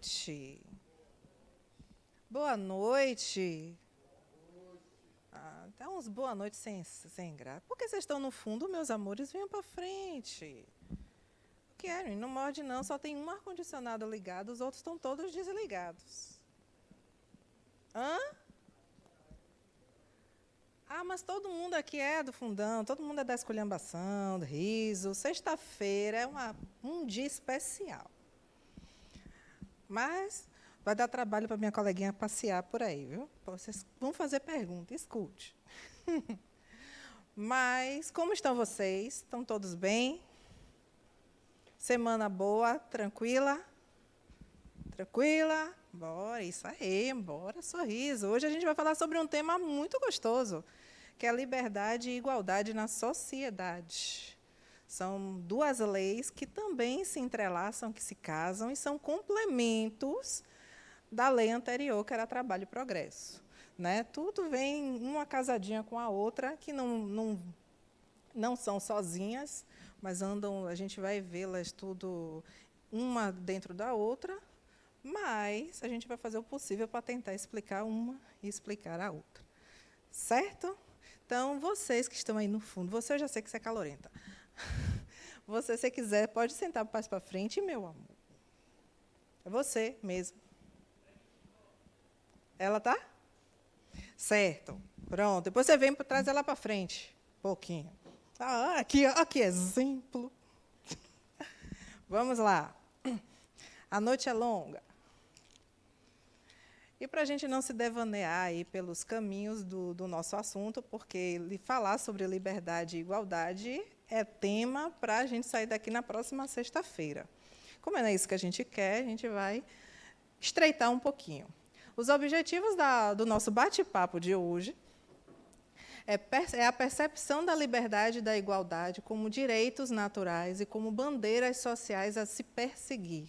noite. Boa noite. Tá uns boa noite sem graça. Por que vocês estão no fundo, meus amores? Venham para frente. Karen, não morde não, só tem um ar-condicionado ligado, os outros estão todos desligados. Hã? Mas todo mundo aqui é do fundão, todo mundo é da esculhambação, do riso. Sexta-feira é um dia especial. Mas vai dar trabalho para minha coleguinha passear por aí, viu? Vocês vão fazer pergunta, escute. Mas, como estão vocês? Estão todos bem? Semana boa, tranquila? Tranquila? Bora, isso aí, bora, sorriso. Hoje a gente vai falar sobre um tema muito gostoso, que é a liberdade e igualdade na sociedade. São duas leis que também se entrelaçam, que se casam, e são complementos da lei anterior, que era trabalho e progresso. Né? Tudo vem uma casadinha com a outra, que não são sozinhas, mas andam, a gente vai vê-las tudo uma dentro da outra, mas a gente vai fazer o possível para tentar explicar uma e explicar a outra. Certo? Então, vocês que estão aí no fundo, você eu já sei que você é calorenta. Você, se quiser, pode sentar mais para frente, meu amor. É você mesmo. Ela tá? Certo. Pronto. Depois você vem para trás ela para frente. Pouquinho. Aqui exemplo. Vamos lá. A noite é longa. E para a gente não se devanear aí pelos caminhos do nosso assunto, porque falar sobre liberdade e igualdade é tema para a gente sair daqui na próxima sexta-feira. Como é isso que a gente quer, a gente vai estreitar um pouquinho. Os objetivos do nosso bate-papo de hoje é a percepção da liberdade e da igualdade como direitos naturais e como bandeiras sociais a se perseguir.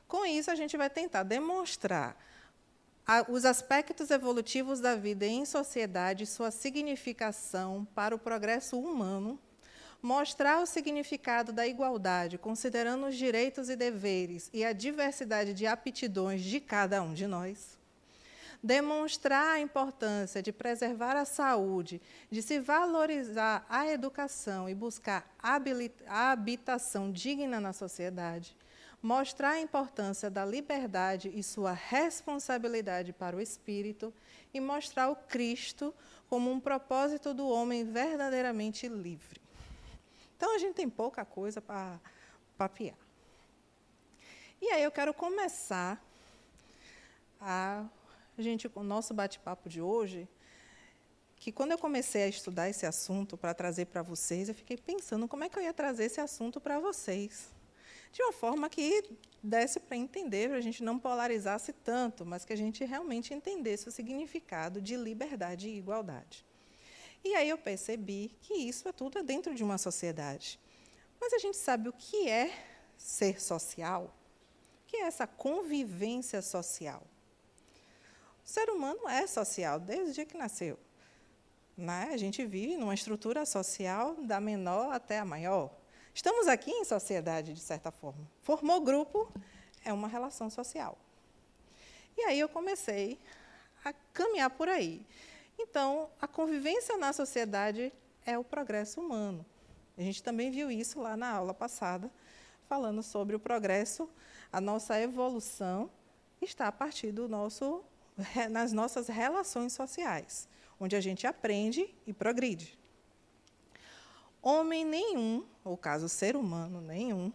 Com isso, a gente vai tentar demonstrar os aspectos evolutivos da vida em sociedade e sua significação para o progresso humano, mostrar o significado da igualdade, considerando os direitos e deveres e a diversidade de aptidões de cada um de nós, demonstrar a importância de preservar a saúde, de se valorizar a educação e buscar a habitação digna na sociedade, mostrar a importância da liberdade e sua responsabilidade para o espírito e mostrar o Cristo como um propósito do homem verdadeiramente livre. Então, a gente tem pouca coisa para papear. E aí eu quero começar com o nosso bate-papo de hoje, que quando eu comecei a estudar esse assunto para trazer para vocês, eu fiquei pensando como é que eu ia trazer esse assunto para vocês. De uma forma que desse para entender, para a gente não polarizasse tanto, mas que a gente realmente entendesse o significado de liberdade e igualdade. E aí eu percebi que isso tudo é dentro de uma sociedade. Mas a gente sabe o que é ser social? O que é essa convivência social? O ser humano é social desde o dia que nasceu. Né? A gente vive numa estrutura social da menor até a maior. Estamos aqui em sociedade, de certa forma. Formou grupo, é uma relação social. E aí eu comecei a caminhar por aí. Então, a convivência na sociedade é o progresso humano. A gente também viu isso lá na aula passada, falando sobre o progresso, a nossa evolução está a partir nas nossas relações sociais, onde a gente aprende e progride. Homem nenhum, ou caso ser humano nenhum,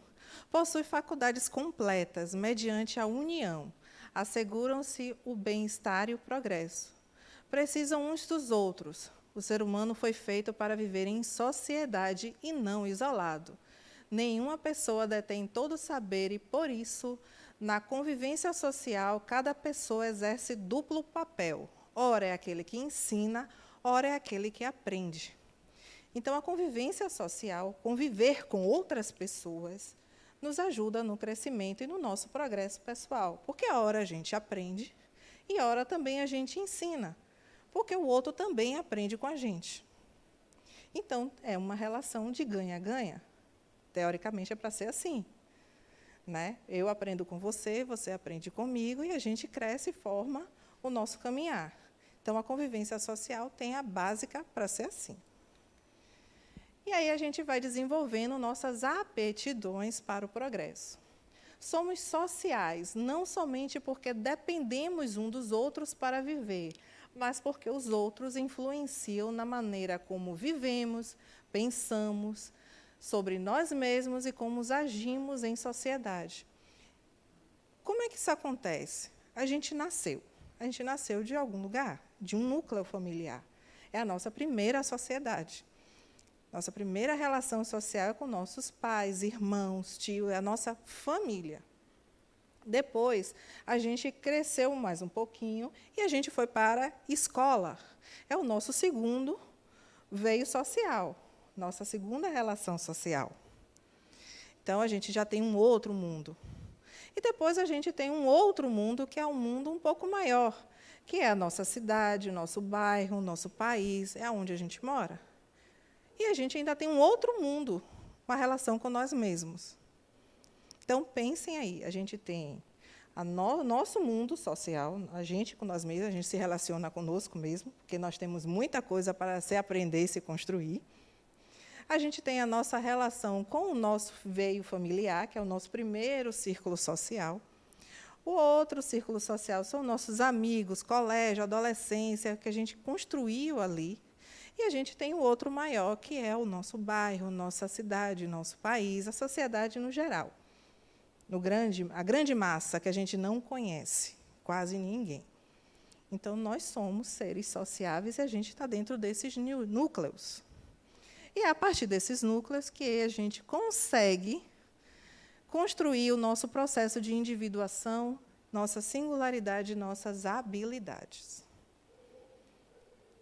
possui faculdades completas mediante a união. Asseguram-se o bem-estar e o progresso. Precisam uns dos outros. O ser humano foi feito para viver em sociedade e não isolado. Nenhuma pessoa detém todo o saber e, por isso, na convivência social, cada pessoa exerce duplo papel. Ora é aquele que ensina, ora é aquele que aprende. Então, a convivência social, conviver com outras pessoas, nos ajuda no crescimento e no nosso progresso pessoal. Porque a hora a gente aprende e a hora também a gente ensina. Porque o outro também aprende com a gente. Então, é uma relação de ganha-ganha. Teoricamente, é para ser assim. né? Eu aprendo com você, você aprende comigo, e a gente cresce e forma o nosso caminhar. Então, a convivência social tem a básica para ser assim. E aí a gente vai desenvolvendo nossas aptidões para o progresso. Somos sociais, não somente porque dependemos um dos outros para viver, mas porque os outros influenciam na maneira como vivemos, pensamos, sobre nós mesmos e como agimos em sociedade. Como é que isso acontece? A gente nasceu de algum lugar, de um núcleo familiar. É a nossa primeira sociedade. Nossa primeira relação social é com nossos pais, irmãos, tios, é a nossa família. Depois, a gente cresceu mais um pouquinho e a gente foi para a escola. É o nosso segundo veio social, nossa segunda relação social. Então, a gente já tem um outro mundo. E depois a gente tem um outro mundo, que é um mundo um pouco maior, que é a nossa cidade, o nosso bairro, o nosso país, é onde a gente mora. E a gente ainda tem um outro mundo, uma relação com nós mesmos. Então, pensem aí, a gente tem nosso mundo social, a gente com nós mesmos, a gente se relaciona conosco mesmo, porque nós temos muita coisa para se aprender e se construir. A gente tem a nossa relação com o nosso veio familiar, que é o nosso primeiro círculo social. O outro círculo social são nossos amigos, colégio, adolescência, que a gente construiu ali. E a gente tem o outro maior, que é o nosso bairro, nossa cidade, nosso país, a sociedade no geral. A grande massa que a gente não conhece, quase ninguém. Então, nós somos seres sociáveis e a gente está dentro desses núcleos. E é a partir desses núcleos que a gente consegue construir o nosso processo de individuação, nossa singularidade, nossas habilidades.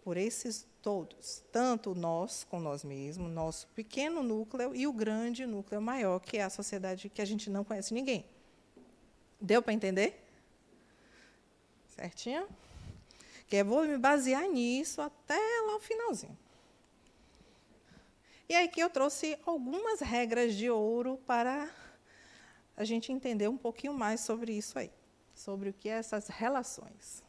Por esses todos, tanto nós com nós mesmos, nosso pequeno núcleo e o grande núcleo maior, que é a sociedade que a gente não conhece ninguém. Deu para entender? Certinho? Que eu vou me basear nisso até lá o finalzinho. E aí que eu trouxe algumas regras de ouro para a gente entender um pouquinho mais sobre isso aí, sobre o que é essas relações.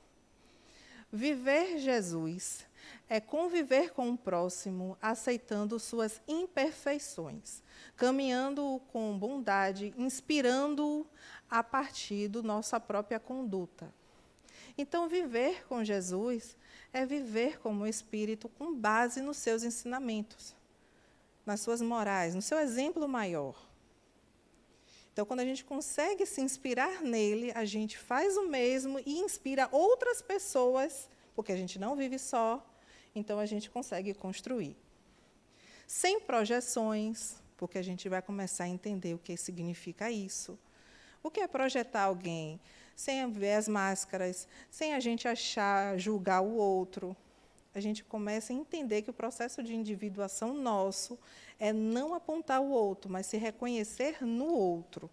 Viver Jesus é conviver com o próximo, aceitando suas imperfeições, caminhando com bondade, inspirando-o a partir da nossa própria conduta. Então, viver com Jesus é viver como Espírito com base nos seus ensinamentos, nas suas morais, no seu exemplo maior. Então, quando a gente consegue se inspirar nele, a gente faz o mesmo e inspira outras pessoas, porque a gente não vive só, então a gente consegue construir. Sem projeções, porque a gente vai começar a entender o que significa isso. O que é projetar alguém? Sem ver as máscaras, sem a gente julgar o outro. A gente começa a entender que o processo de individuação nosso é não apontar o outro, mas se reconhecer no outro.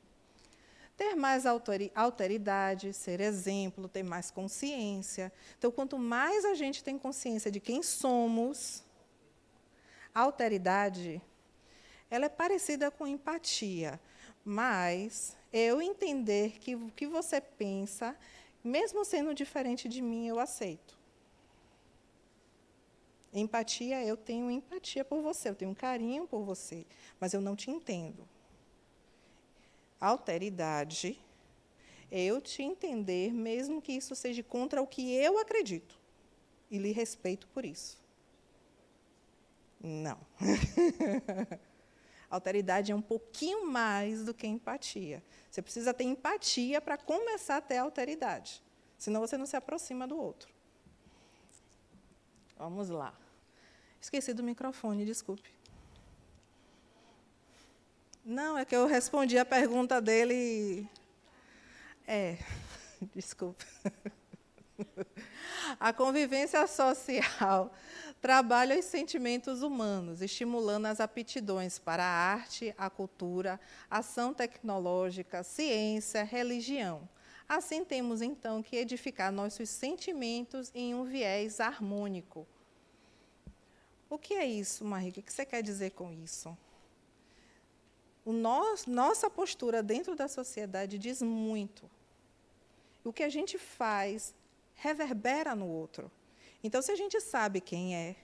Ter mais alteridade, ser exemplo, ter mais consciência. Então, quanto mais a gente tem consciência de quem somos, a alteridade, ela é parecida com empatia, mas eu entender que o que você pensa, mesmo sendo diferente de mim, eu aceito. Empatia, eu tenho empatia por você, eu tenho um carinho por você, mas eu não te entendo. Alteridade, eu te entender, mesmo que isso seja contra o que eu acredito, e lhe respeito por isso. Não. Alteridade é um pouquinho mais do que empatia. Você precisa ter empatia para começar a ter alteridade, senão você não se aproxima do outro. Vamos lá. Esqueci do microfone, desculpe. Não, é que eu respondi a pergunta dele. Desculpa. A convivência social trabalha os sentimentos humanos, estimulando as aptidões para a arte, a cultura, ação tecnológica, ciência, religião. Assim, temos, então, que edificar nossos sentimentos em um viés harmônico. O que é isso, Marie? O que você quer dizer com isso? Nossa postura dentro da sociedade diz muito. O que a gente faz reverbera no outro. Então, se a gente sabe quem é,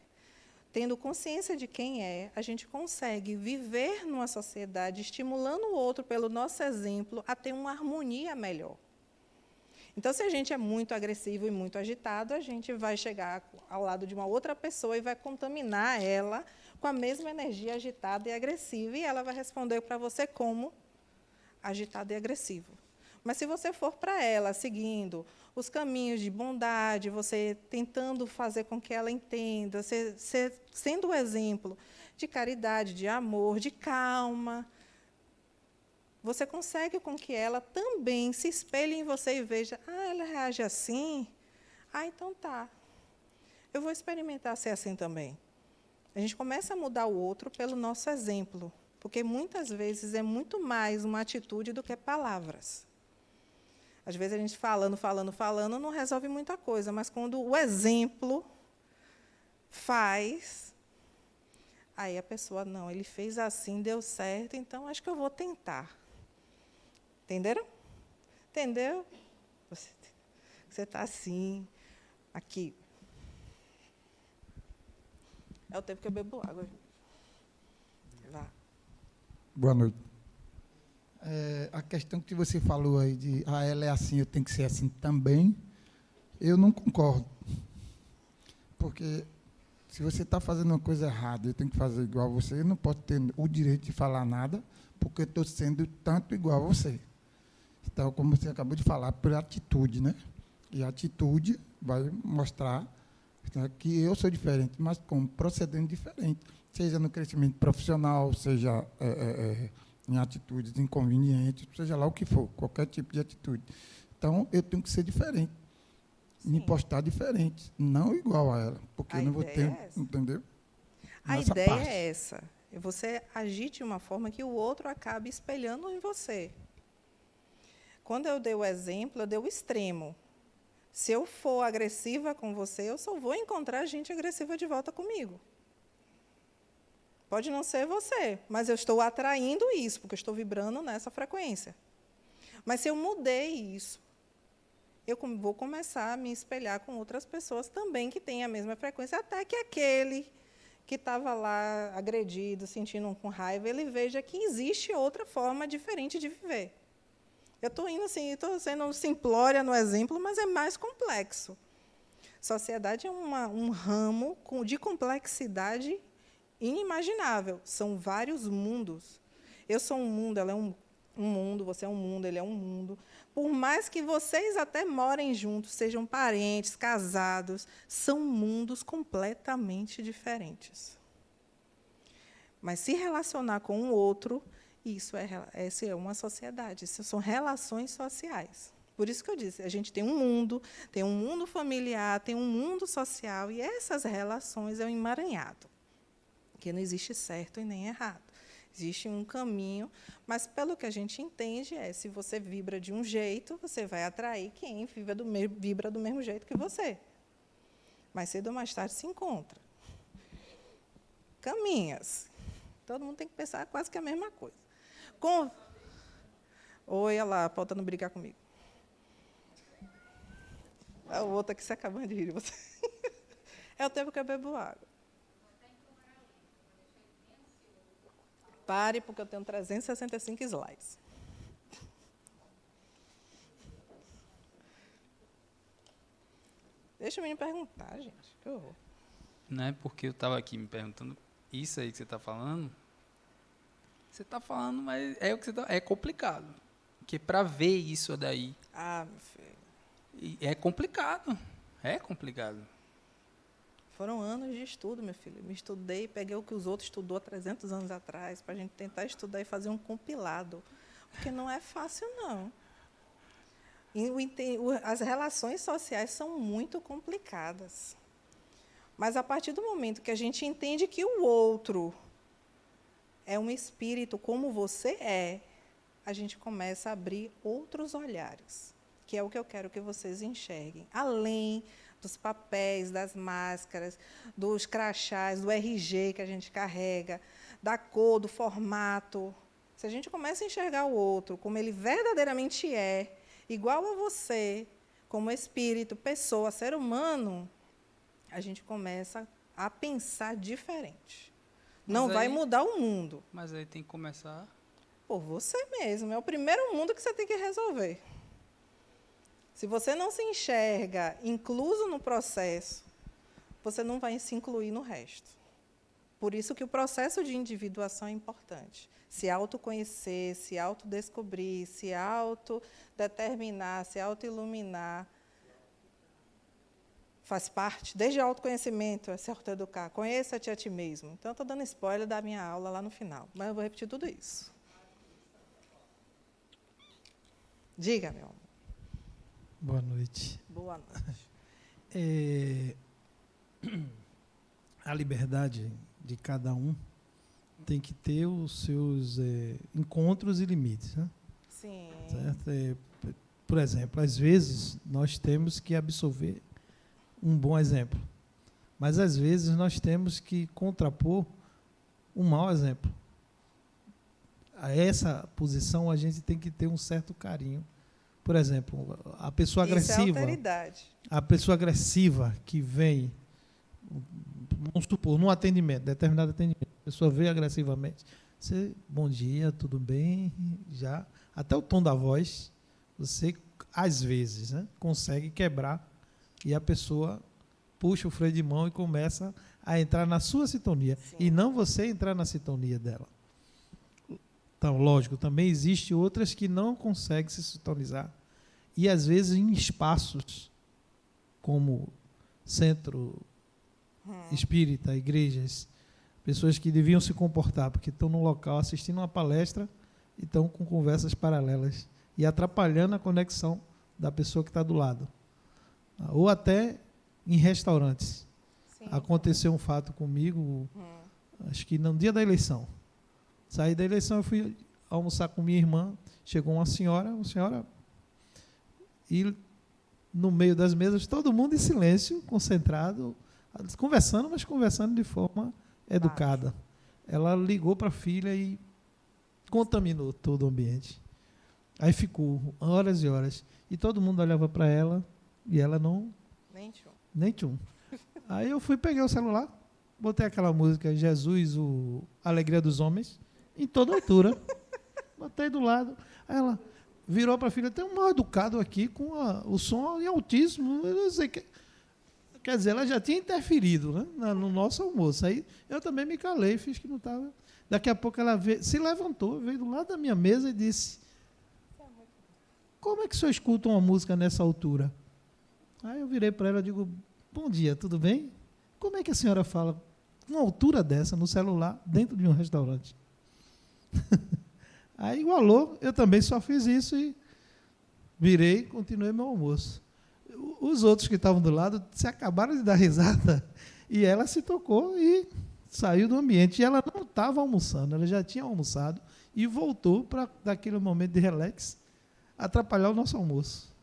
tendo consciência de quem é, a gente consegue viver numa sociedade estimulando o outro pelo nosso exemplo a ter uma harmonia melhor. Então, se a gente é muito agressivo e muito agitado, a gente vai chegar ao lado de uma outra pessoa e vai contaminar ela com a mesma energia agitada e agressiva, e ela vai responder para você como agitado e agressivo. Mas, se você for para ela seguindo os caminhos de bondade, você tentando fazer com que ela entenda, sendo o exemplo de caridade, de amor, de calma, você consegue com que ela também se espelhe em você e veja, ela reage assim? Então tá. Eu vou experimentar ser assim também. A gente começa a mudar o outro pelo nosso exemplo, porque muitas vezes é muito mais uma atitude do que palavras. Às vezes a gente falando, não resolve muita coisa, mas quando o exemplo faz, aí a pessoa, não, ele fez assim, deu certo, então acho que eu vou tentar. Entenderam? Entendeu? Você está assim, aqui. É o tempo que eu bebo água. Vá. Boa noite. A questão que você falou aí de ela é assim, eu tenho que ser assim também, eu não concordo. Porque se você está fazendo uma coisa errada, eu tenho que fazer igual a você, eu não posso ter o direito de falar nada, porque eu estou sendo tanto igual a você. Então, como você acabou de falar, por atitude, né? E a atitude vai mostrar, né, que eu sou diferente, mas como procedendo diferente, seja no crescimento profissional, seja em atitudes inconvenientes, seja lá o que for, qualquer tipo de atitude. Então, eu tenho que ser diferente, me postar diferente, não igual a ela, porque eu não vou ter, entendeu? A ideia é essa, você agir de uma forma que o outro acabe espelhando em você. Quando eu dei o exemplo, eu dei o extremo. Se eu for agressiva com você, eu só vou encontrar gente agressiva de volta comigo. Pode não ser você, mas eu estou atraindo isso, porque eu estou vibrando nessa frequência. Mas se eu mudei isso, eu vou começar a me espelhar com outras pessoas também que têm a mesma frequência, até que aquele que estava lá agredido, sentindo com raiva, ele veja que existe outra forma diferente de viver. Eu estou indo assim, estou sendo simplória no exemplo, mas é mais complexo. Sociedade é um ramo de complexidade inimaginável. São vários mundos. Eu sou um mundo, ela é um mundo, você é um mundo, ele é um mundo. Por mais que vocês até morem juntos, sejam parentes, casados, são mundos completamente diferentes. Mas se relacionar com o outro, essa é uma sociedade, isso são relações sociais. Por isso que eu disse, a gente tem um mundo familiar, tem um mundo social, e essas relações é um emaranhado, que não existe certo e nem errado. Existe um caminho, mas, pelo que a gente entende, se você vibra de um jeito, você vai atrair quem vibra do mesmo jeito que você. Mais cedo ou mais tarde se encontra. Caminhas. Todo mundo tem que pensar quase que a mesma coisa. Oi, olha lá, faltando brigar comigo. A outra que se acabando de rir de você. É o tempo que eu bebo água. Pare, porque eu tenho 365 slides. Deixa eu me perguntar, gente. Que horror. Não é porque eu estava aqui me perguntando, isso aí que você está falando, mas é o que é complicado. Porque para ver isso daí... meu filho. É complicado. É complicado. Foram anos de estudo, meu filho. Me estudei, peguei o que os outros estudou há 300 anos atrás, para a gente tentar estudar e fazer um compilado. Porque não é fácil, não. As relações sociais são muito complicadas. Mas, a partir do momento que a gente entende que o outro é um espírito como você é, a gente começa a abrir outros olhares, que é o que eu quero que vocês enxerguem. Além dos papéis, das máscaras, dos crachás, do RG que a gente carrega, da cor, do formato. Se a gente começa a enxergar o outro como ele verdadeiramente é, igual a você, como espírito, pessoa, ser humano, a gente começa a pensar diferente. Não vai mudar o mundo. Mas aí tem que começar... Por você mesmo. É o primeiro mundo que você tem que resolver. Se você não se enxerga incluso no processo, você não vai se incluir no resto. Por isso que o processo de individuação é importante. Se autoconhecer, se autodescobrir, se autodeterminar, se autoiluminar. Faz parte, desde o autoconhecimento, é se autoeducar. Conheça-te a ti mesmo. Então, estou dando spoiler da minha aula lá no final, mas eu vou repetir tudo isso. Diga, meu amor. Boa noite. Boa noite. A liberdade de cada um tem que ter os seus encontros e limites, né? Sim. Certo? Por exemplo, às vezes nós temos que absorver um bom exemplo, mas às vezes nós temos que contrapor um mau exemplo. A essa posição a gente tem que ter um certo carinho. Por exemplo, a pessoa agressiva. Isso é alteridade. A pessoa agressiva que vem, vamos supor, num atendimento, determinado atendimento, a pessoa veio agressivamente. Você, bom dia, tudo bem? Já. Até o tom da voz, você, às vezes, né, consegue quebrar e a pessoa puxa o freio de mão e começa a entrar na sua sintonia. Sim. E não você entrar na sintonia dela. Então, lógico, também existe outras que não conseguem se sintonizar. E, às vezes, em espaços como centro espírita, igrejas, pessoas que deviam se comportar, porque estão no local assistindo uma palestra e estão com conversas paralelas e atrapalhando a conexão da pessoa que está do lado. Ou até em restaurantes. Sim. Aconteceu um fato comigo, acho que no dia da eleição. Saí da eleição, eu fui almoçar com minha irmã, chegou uma senhora, e no meio das mesas, todo mundo em silêncio, concentrado, conversando, mas conversando de forma educada. Ela ligou para a filha e contaminou todo o ambiente. Aí ficou horas e horas. E todo mundo olhava para ela e ela não... Nem tchum. Aí eu peguei o celular, botei aquela música Jesus, a Alegria dos Homens, em toda altura. Botei do lado. Aí ela virou para a filha, tem um mal educado aqui com o som em altíssimo. Eu não sei que... Quer dizer, ela já tinha interferido, né, no nosso almoço. Aí eu também me calei, fiz que não estava. Daqui a pouco ela se levantou, veio do lado da minha mesa e disse: como é que o senhor escuta uma música nessa altura? Aí eu virei para ela e digo: bom dia, tudo bem? Como é que a senhora fala uma altura dessa no celular dentro de um restaurante? Aí igualou, eu também só fiz isso e virei e continuei meu almoço. Os outros que estavam do lado se acabaram de dar risada e ela se tocou e saiu do ambiente. E ela não estava almoçando, ela já tinha almoçado e voltou para, daquele momento de relax, atrapalhar o nosso almoço.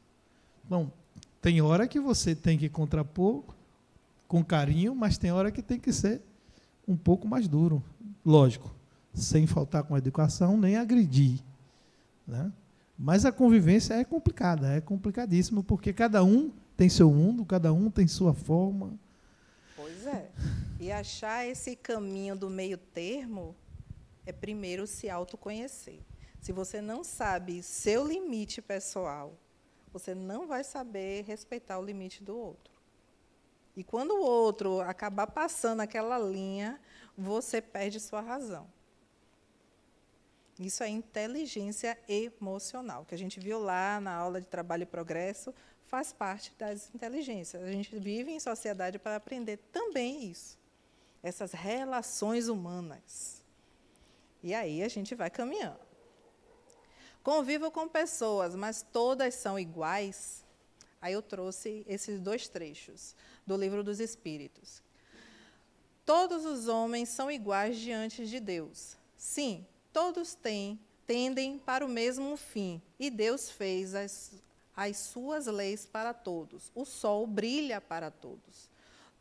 Bom, tem hora que você tem que contrapor com carinho, mas tem hora que tem que ser um pouco mais duro. Lógico, sem faltar com educação, nem agredir, né? Mas a convivência é complicada, é complicadíssima, porque cada um tem seu mundo, cada um tem sua forma. Pois é. E achar esse caminho do meio termo é primeiro se autoconhecer. Se você não sabe seu limite pessoal, você não vai saber respeitar o limite do outro. E quando o outro acabar passando aquela linha, você perde sua razão. Isso é inteligência emocional, que a gente viu lá na aula de Trabalho e Progresso, faz parte das inteligências. A gente vive em sociedade para aprender também isso, essas relações humanas. E aí a gente vai caminhando. Convivo com pessoas, mas todas são iguais. Aí eu trouxe esses 2 trechos do Livro dos Espíritos. Todos os homens são iguais diante de Deus. Sim, todos tendem para o mesmo fim, e Deus fez as suas leis para todos. O sol brilha para todos.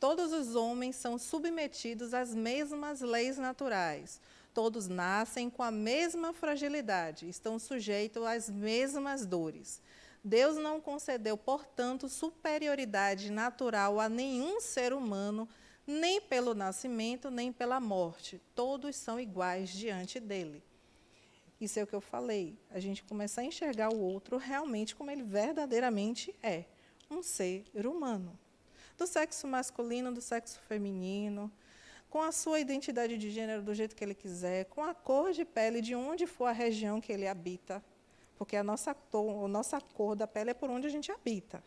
Todos os homens são submetidos às mesmas leis naturais. Todos nascem com a mesma fragilidade, estão sujeitos às mesmas dores. Deus não concedeu, portanto, superioridade natural a nenhum ser humano, nem pelo nascimento, nem pela morte. Todos são iguais diante dele. Isso é o que eu falei. A gente começa a enxergar o outro realmente como ele verdadeiramente é, um ser humano. Do sexo masculino, do sexo feminino, com a sua identidade de gênero do jeito que ele quiser, com a cor de pele de onde for a região que ele habita, porque a nossa cor da pele é por onde a gente habita.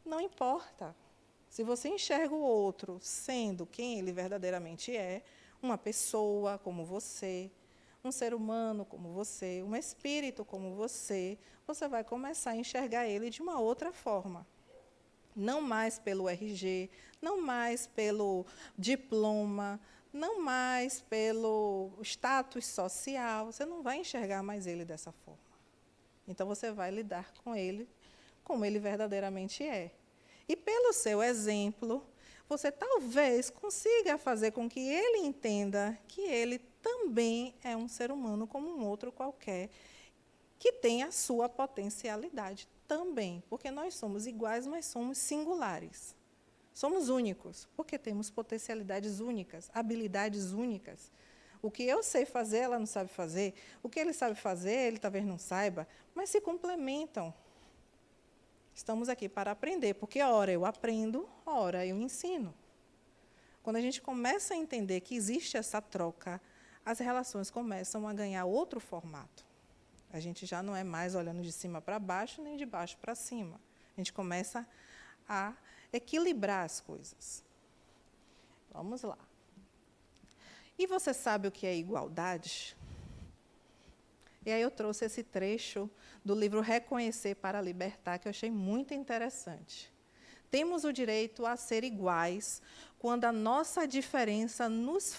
Não importa. Se você enxerga o outro sendo quem ele verdadeiramente é, uma pessoa como você, um ser humano como você, um espírito como você vai começar a enxergar ele de uma outra forma. Não mais pelo RG, não mais pelo diploma, não mais pelo status social. Você não vai enxergar mais ele dessa forma. Então, você vai lidar com ele como ele verdadeiramente é. E, pelo seu exemplo, você talvez consiga fazer com que ele entenda que ele também é um ser humano como um outro qualquer, que tem a sua potencialidade também, porque nós somos iguais, mas somos singulares. Somos únicos, porque temos potencialidades únicas, habilidades únicas. O que eu sei fazer, ela não sabe fazer. O que ele sabe fazer, ele talvez não saiba, mas se complementam. Estamos aqui para aprender, porque ora eu aprendo, ora eu ensino. Quando a gente começa a entender que existe essa troca, as relações começam a ganhar outro formato. A gente já não é mais olhando de cima para baixo, nem de baixo para cima. A gente começa a equilibrar as coisas. Vamos lá. E você sabe o que é igualdade? E aí eu trouxe esse trecho do livro Reconhecer para Libertar, que eu achei muito interessante. Temos o direito a ser iguais quando a nossa diferença nos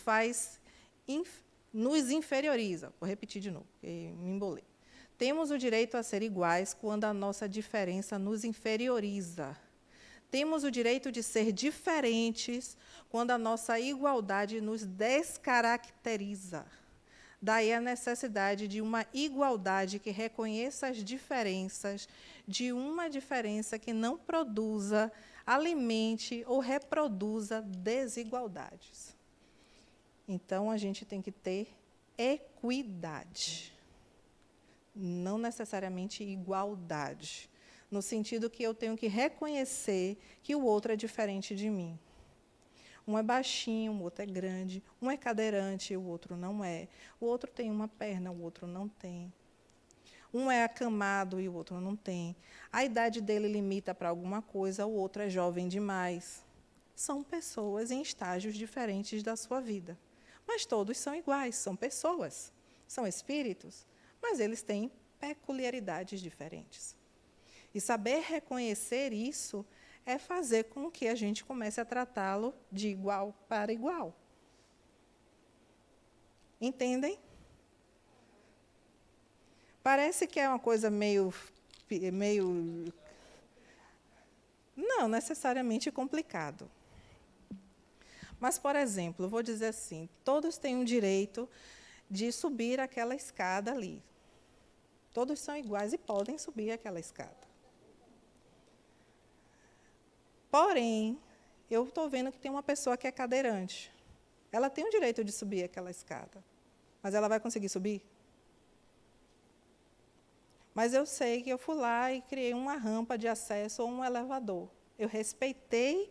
inferioriza. Vou repetir de novo, porque me embolei. Temos o direito a ser iguais quando a nossa diferença nos inferioriza. Temos o direito de ser diferentes quando a nossa igualdade nos descaracteriza. Daí a necessidade de uma igualdade que reconheça as diferenças, de uma diferença que não produza, alimente ou reproduza desigualdades. Então, a gente tem que ter equidade, não necessariamente igualdade, no sentido que eu tenho que reconhecer que o outro é diferente de mim. Um é baixinho, o outro é grande, um é cadeirante, o outro não é. O outro tem uma perna, o outro não tem. Um é acamado e o outro não tem. A idade dele limita para alguma coisa, o outro é jovem demais. São pessoas em estágios diferentes da sua vida. Mas todos são iguais, são pessoas, são espíritos, mas eles têm peculiaridades diferentes. E saber reconhecer isso é fazer com que a gente comece a tratá-lo de igual para igual. Entendem? Parece que é uma coisa meio não necessariamente complicado. Mas, por exemplo, eu vou dizer assim, todos têm o direito de subir aquela escada ali. Todos são iguais e podem subir aquela escada. Porém, eu estou vendo que tem uma pessoa que é cadeirante. Ela tem o direito de subir aquela escada, mas ela vai conseguir subir? Mas eu sei que eu fui lá e criei uma rampa de acesso ou um elevador. Eu respeitei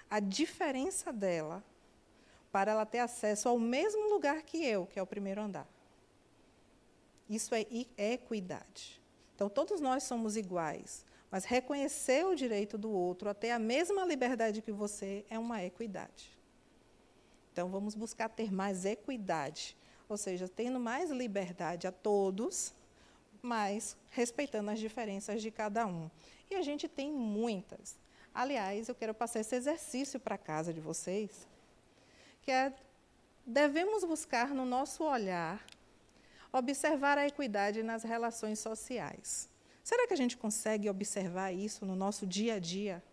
a diferença dela para ela ter acesso ao mesmo lugar que eu, que é o primeiro andar. Isso é equidade. Então, todos nós somos iguais, mas reconhecer o direito do outro a ter a mesma liberdade que você é uma equidade. Então, vamos buscar ter mais equidade, ou seja, tendo mais liberdade a todos, mas respeitando as diferenças de cada um. E a gente tem muitas. Aliás, eu quero passar esse exercício para a casa de vocês, que é, devemos buscar no nosso olhar, observar a equidade nas relações sociais. Será que a gente consegue observar isso no nosso dia a dia?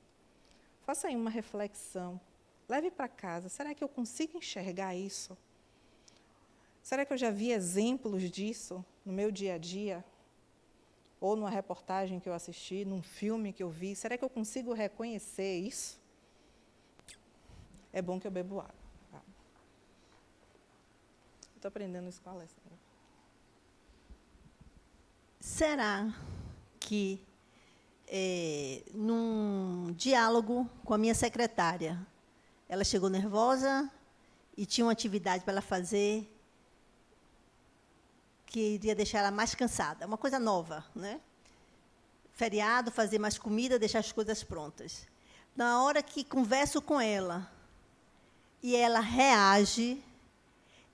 Faça aí uma reflexão. Leve para casa. Será que eu consigo enxergar isso? Será que eu já vi exemplos disso no meu dia a dia? Ou numa reportagem que eu assisti, num filme que eu vi? Será que eu consigo reconhecer isso? É bom que eu bebo água. Estou aprendendo isso com a Alessandra. Será que, num diálogo com a minha secretária, ela chegou nervosa e tinha uma atividade para ela fazer que iria deixar ela mais cansada, uma coisa nova, né? Feriado, fazer mais comida, deixar as coisas prontas. Na hora que converso com ela e ela reage,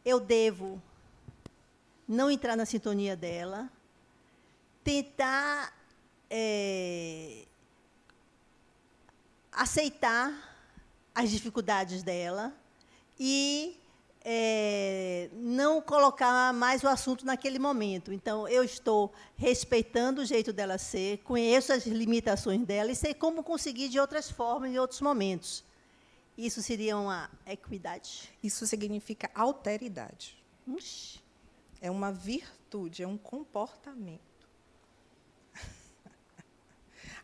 eu devo não entrar na sintonia dela, tentar aceitar as dificuldades dela e não colocar mais o assunto naquele momento. Então, eu estou respeitando o jeito dela ser, conheço as limitações dela e sei como conseguir de outras formas, em outros momentos. Isso seria uma equidade? Isso significa alteridade. Ixi. É uma virtude, é um comportamento.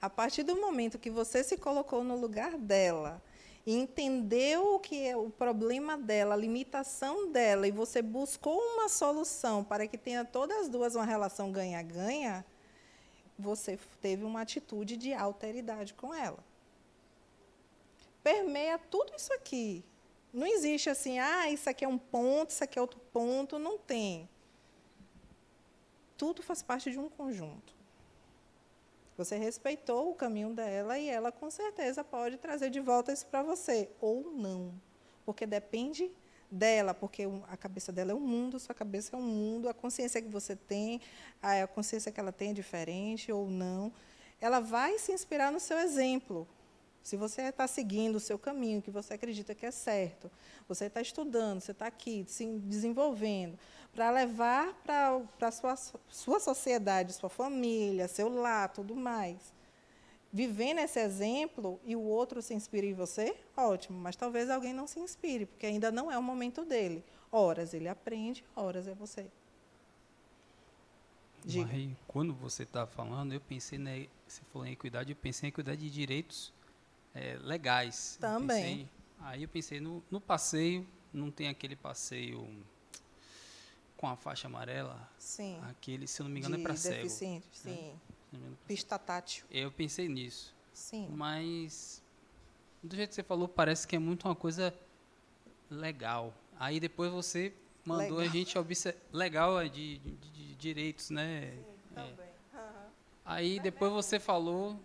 A partir do momento que você se colocou no lugar dela e entendeu o que é o problema dela, a limitação dela, e você buscou uma solução para que tenha todas as duas uma relação ganha-ganha, você teve uma atitude de alteridade com ela. Permeia tudo isso aqui. Não existe assim, isso aqui é um ponto, isso aqui é outro ponto, não tem. Tudo faz parte de um conjunto. Você respeitou o caminho dela e ela, com certeza, pode trazer de volta isso para você, ou não. Porque depende dela, porque a cabeça dela é um mundo, sua cabeça é um mundo, a consciência que você tem, a consciência que ela tem é diferente ou não. Ela vai se inspirar no seu exemplo. Se você está seguindo o seu caminho, que você acredita que é certo, você está estudando, você está aqui se desenvolvendo, para levar para a sua sociedade, sua família, seu lar, tudo mais. Vivendo esse exemplo e o outro se inspira em você, ótimo, mas talvez alguém não se inspire, porque ainda não é o momento dele. Horas ele aprende, horas é você. Diga. Marie, quando você está falando, eu pensei, você falou em equidade, eu pensei em equidade de direitos legais. Também. Aí eu pensei, no passeio, não tem aquele passeio com a faixa amarela? Sim. Aquele, se eu não me engano, é para cego. Deficiente, sim. Pista tátil. Eu pensei nisso. Sim. Mas, do jeito que você falou, parece que é muito uma coisa legal. Aí depois você mandou a gente observar. Legal de direitos, né? Sim, também. Aí depois você falou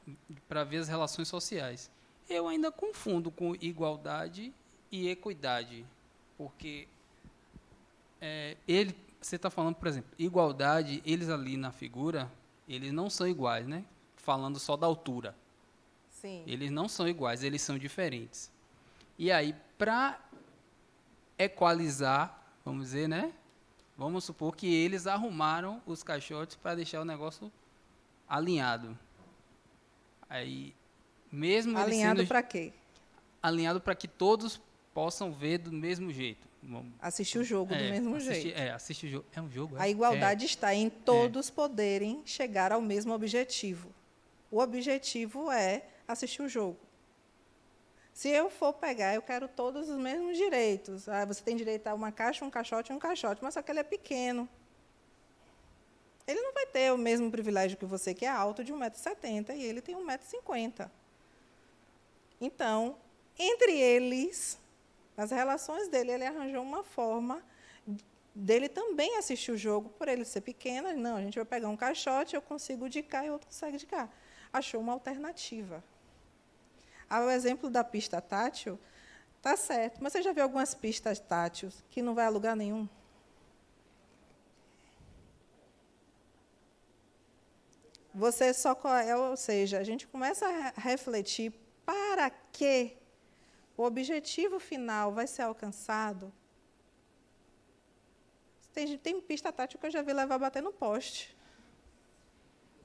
para ver as relações sociais. Eu ainda confundo com igualdade e equidade, porque você está falando, por exemplo, igualdade, eles ali na figura, eles não são iguais, né? Falando só da altura. Sim. Eles não são iguais, eles são diferentes. E aí, para equalizar, vamos dizer, né? Vamos supor que eles arrumaram os caixotes para deixar o negócio alinhado. Aí, mesmo alinhado para quê? Alinhado para que todos possam ver do mesmo jeito. Assistir o jogo do mesmo jeito. Assistir o jogo. É um jogo. A igualdade está em todos poderem chegar ao mesmo objetivo. O objetivo é assistir o jogo. Se eu for pegar, eu quero todos os mesmos direitos. Você tem direito a uma caixa, um caixote e um caixote, mas só que ele é pequeno. Ele não vai ter o mesmo privilégio que você, que é alto, de 1,70 m, e ele tem 1,50 m. Então, entre eles, nas relações dele, ele arranjou uma forma dele também assistir o jogo, por ele ser pequeno. Não, a gente vai pegar um caixote, eu consigo de cá e o outro consegue de cá. Achou uma alternativa. O exemplo da pista tátil, está certo, mas você já viu algumas pistas táteis que não vai a lugar nenhum? Você só, ou seja, a gente começa a refletir para que o objetivo final vai ser alcançado. Tem pista tátil que eu já vi levar a bater no poste.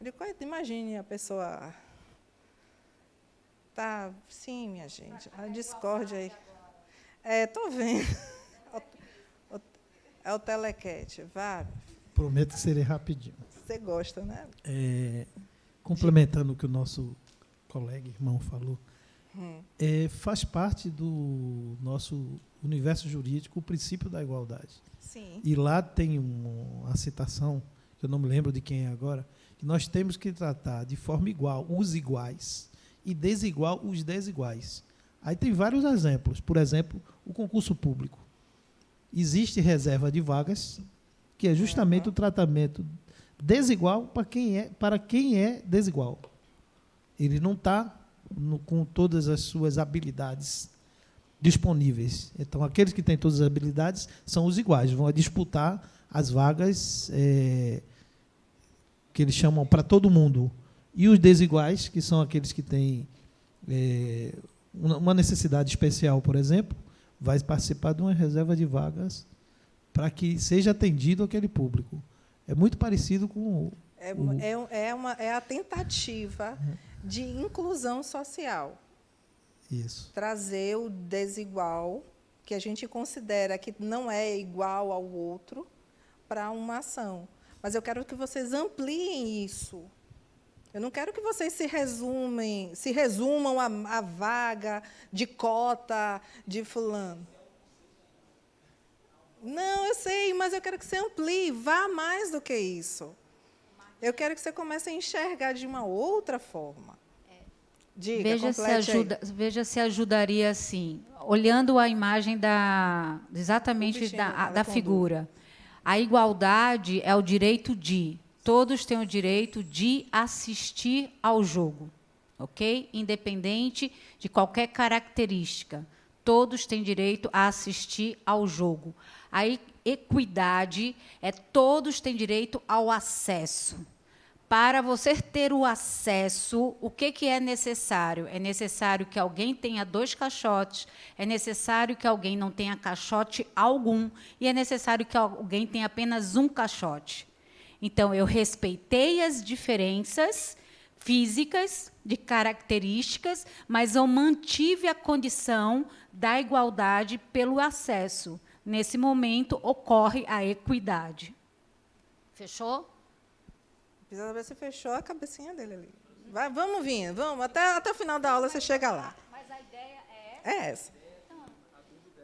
Eu digo, imagine a pessoa... Tá, sim, minha gente, a discórdia aí. Estou vendo. É o telequete. Vá. Prometo que serei rapidinho. Você gosta, né? Complementando o que o nosso colega, irmão, falou, faz parte do nosso universo jurídico o princípio da igualdade. Sim. E lá tem uma citação, que eu não me lembro de quem é agora, que nós temos que tratar de forma igual os iguais e desigual os desiguais. Aí tem vários exemplos. Por exemplo, o concurso público. Existe reserva de vagas, que é justamente o tratamento desigual para quem é desigual. Ele não está com todas as suas habilidades disponíveis. Então, aqueles que têm todas as habilidades são os iguais, vão disputar as vagas que eles chamam para todo mundo. E os desiguais, que são aqueles que têm uma necessidade especial, por exemplo, vai participar de uma reserva de vagas para que seja atendido aquele público. É muito parecido com É a tentativa de inclusão social. Isso. Trazer o desigual, que a gente considera que não é igual ao outro, para uma ação. Mas eu quero que vocês ampliem isso. Eu não quero que vocês se resumam a vaga de cota de fulano. Não, eu sei, mas eu quero que você amplie, vá mais do que isso. Eu quero que você comece a enxergar de uma outra forma. Diga, veja se ajudaria assim, olhando a imagem exatamente da figura. A igualdade é o direito de, todos têm o direito de assistir ao jogo, ok? Independente de qualquer característica, todos têm direito a assistir ao jogo. A equidade é todos têm direito ao acesso. Para você ter o acesso, o que é necessário? É necessário que alguém tenha 2 caixotes, é necessário que alguém não tenha caixote algum, e é necessário que alguém tenha apenas um caixote. Então, eu respeitei as diferenças físicas, de características, mas eu mantive a condição da igualdade pelo acesso. Nesse momento, ocorre a equidade. Fechou? Precisa ver se fechou a cabecinha dele ali. Vamos vir, vamos. Até o final da aula você chega lá. Mas a ideia é essa.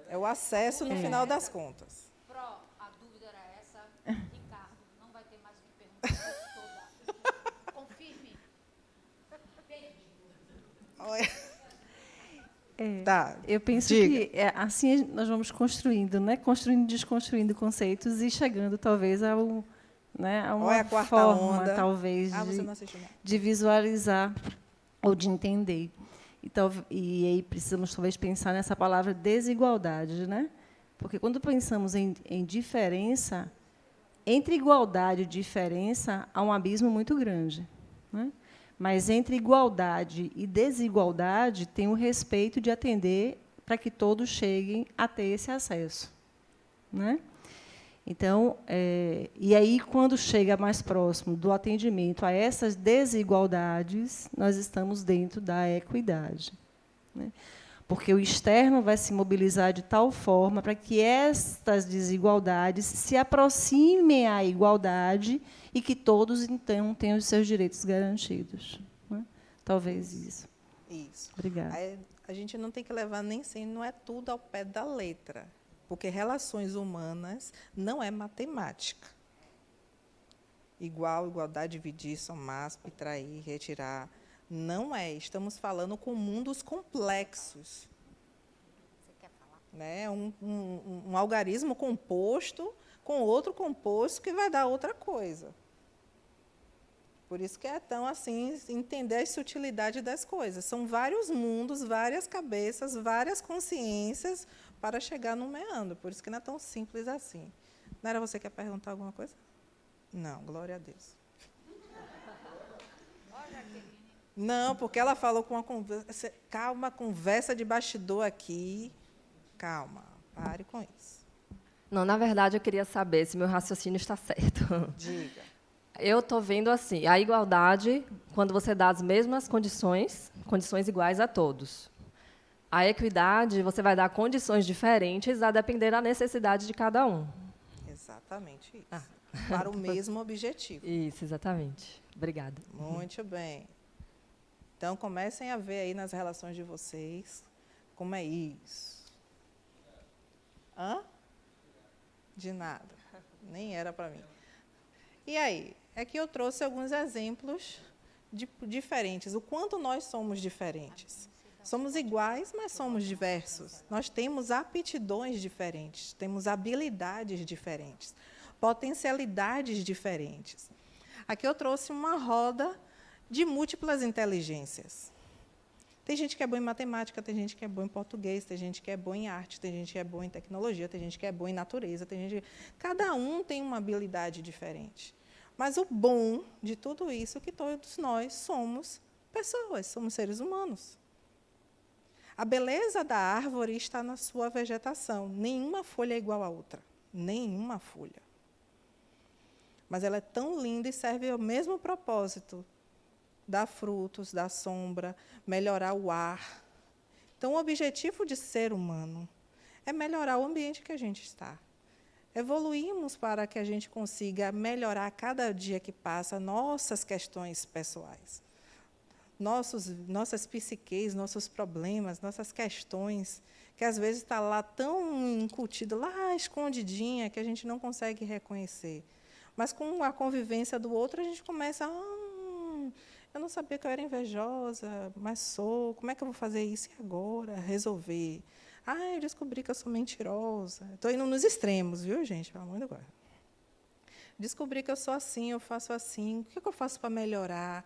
É o acesso no final das contas. A dúvida era essa. Ricardo, não vai ter mais o que perguntar. Confirme. Tá, eu penso que assim nós vamos construindo, né? Construindo, desconstruindo conceitos e chegando, talvez, a uma forma, talvez, de visualizar ou de entender. E aí precisamos, talvez, pensar nessa palavra desigualdade, né? Porque, quando pensamos em diferença, entre igualdade e diferença, há um abismo muito grande, né? Mas, entre igualdade e desigualdade, tem o respeito de atender para que todos cheguem a ter esse acesso, né? Então, e aí, quando chega mais próximo do atendimento a essas desigualdades, nós estamos dentro da equidade, né? Porque o externo vai se mobilizar de tal forma para que estas desigualdades se aproximem à igualdade e que todos, então, tenham os seus direitos garantidos, né? Talvez isso. Isso. Obrigada. A gente não tem que levar nem sempre, não é tudo ao pé da letra. Porque relações humanas não é matemática. Igual, igualdade, dividir, somar, subtrair, retirar. Não é. Estamos falando com mundos complexos. Você quer falar? Né? Um algarismo composto com outro composto que vai dar outra coisa. Por isso que é tão assim, entender a sutilidade das coisas. São vários mundos, várias cabeças, várias consciências para chegar no meandro. Por isso que não é tão simples assim. Não era você que quer perguntar alguma coisa? Não, glória a Deus. Não, porque ela falou com uma conversa. Calma, conversa de bastidor aqui. Calma, pare com isso. Não, na verdade, eu queria saber se meu raciocínio está certo. Diga. Eu estou vendo assim, a igualdade, quando você dá as mesmas condições iguais a todos. A equidade, você vai dar condições diferentes a depender da necessidade de cada um. Exatamente isso. Para o mesmo objetivo. Isso, exatamente. Obrigada. Muito bem. Então, comecem a ver aí nas relações de vocês como é isso. Hã? De nada. Nem era para mim. E aí? É que eu trouxe alguns exemplos diferentes. O quanto nós somos diferentes. Somos iguais, mas somos diversos. Nós temos aptidões diferentes, temos habilidades diferentes, potencialidades diferentes. Aqui eu trouxe uma roda de múltiplas inteligências. Tem gente que é boa em matemática, tem gente que é boa em português, tem gente que é boa em arte, tem gente que é boa em tecnologia, tem gente que é boa em natureza, tem gente... Cada um tem uma habilidade diferente. Mas o bom de tudo isso é que todos nós somos pessoas, somos seres humanos. A beleza da árvore está na sua vegetação. Nenhuma folha é igual à outra. Nenhuma folha. Mas ela é tão linda e serve ao mesmo propósito. Dar frutos, dar sombra, melhorar o ar. Então, o objetivo de ser humano é melhorar o ambiente que a gente está. Evoluímos para que a gente consiga melhorar a cada dia que passa nossas questões pessoais. Nossas psiques, nossos problemas, nossas questões, que às vezes está lá tão incutido, lá escondidinha, que a gente não consegue reconhecer. Mas com a convivência do outro, a gente começa, eu não sabia que eu era invejosa, mas sou, como é que eu vou fazer isso e agora? Resolver. Eu descobri que eu sou mentirosa. Estou indo nos extremos, viu, gente? Pelo amor de Deus. Descobri que eu sou assim, eu faço assim, o que eu faço para melhorar?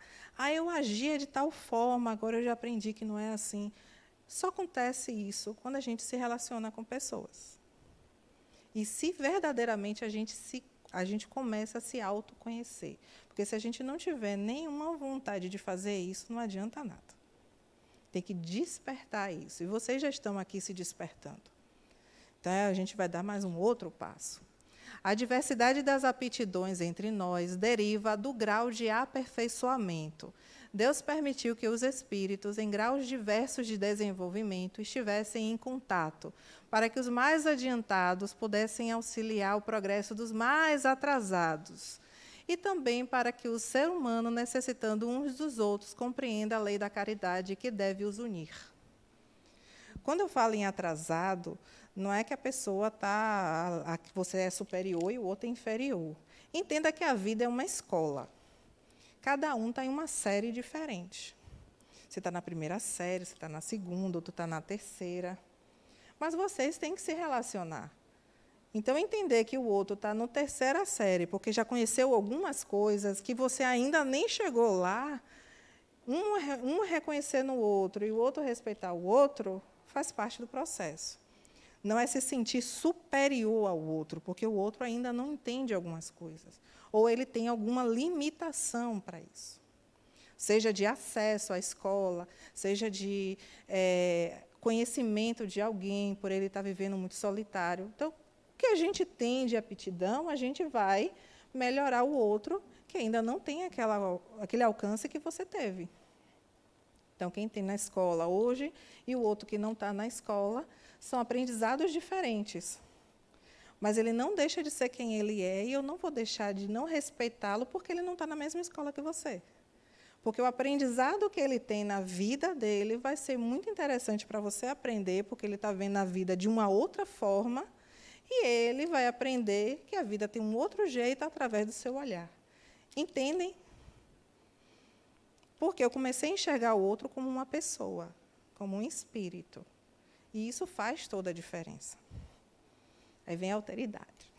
Eu agia de tal forma, agora eu já aprendi que não é assim. Só acontece isso quando a gente se relaciona com pessoas. E se verdadeiramente a gente começa a se autoconhecer. Porque se a gente não tiver nenhuma vontade de fazer isso, não adianta nada. Tem que despertar isso. E vocês já estão aqui se despertando. Então, a gente vai dar mais um outro passo. A diversidade das aptidões entre nós deriva do grau de aperfeiçoamento. Deus permitiu que os espíritos, em graus diversos de desenvolvimento, estivessem em contato, para que os mais adiantados pudessem auxiliar o progresso dos mais atrasados. E também para que o ser humano, necessitando uns dos outros, compreenda a lei da caridade que deve os unir. Quando eu falo em atrasado, não é que a pessoa que você é superior e o outro é inferior. Entenda que a vida é uma escola. Cada um está em uma série diferente. Você está na primeira série, você está na segunda, outro está na terceira. Mas vocês têm que se relacionar. Então, entender que o outro está na terceira série, porque já conheceu algumas coisas que você ainda nem chegou lá, um reconhecer no outro e o outro respeitar o outro, faz parte do processo. Não é se sentir superior ao outro, porque o outro ainda não entende algumas coisas. Ou ele tem alguma limitação para isso. Seja de acesso à escola, seja de conhecimento de alguém, por ele estar vivendo muito solitário. Então, o que a gente tem de aptidão, a gente vai melhorar o outro, que ainda não tem aquele alcance que você teve. Então, quem tem na escola hoje e o outro que não está na escola, são aprendizados diferentes. Mas ele não deixa de ser quem ele é, e eu não vou deixar de não respeitá-lo porque ele não está na mesma escola que você. Porque o aprendizado que ele tem na vida dele vai ser muito interessante para você aprender, porque ele está vendo a vida de uma outra forma, e ele vai aprender que a vida tem um outro jeito através do seu olhar. Entendem? Porque eu comecei a enxergar o outro como uma pessoa, como um espírito. E isso faz toda a diferença. Aí vem a alteridade.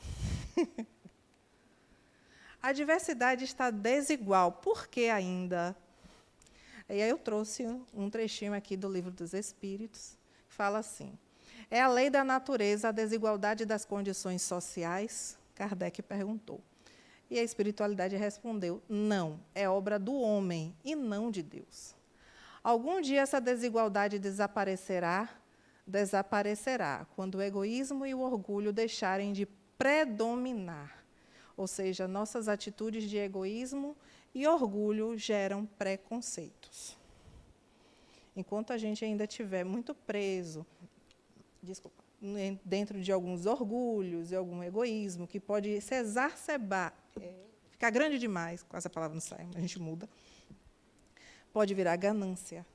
A diversidade está desigual. Por que ainda? E aí eu trouxe um trechinho aqui do Livro dos Espíritos, que fala assim: é a lei da natureza a desigualdade das condições sociais? Kardec perguntou. E a espiritualidade respondeu: não, é obra do homem e não de Deus. Algum dia essa desigualdade desaparecerá quando o egoísmo e o orgulho deixarem de predominar. Ou seja, nossas atitudes de egoísmo e orgulho geram preconceitos. Enquanto a gente ainda estiver muito preso dentro de alguns orgulhos e algum egoísmo que pode se exacerbar, ficar grande demais, quase a palavra não sai, a gente muda, pode virar ganância.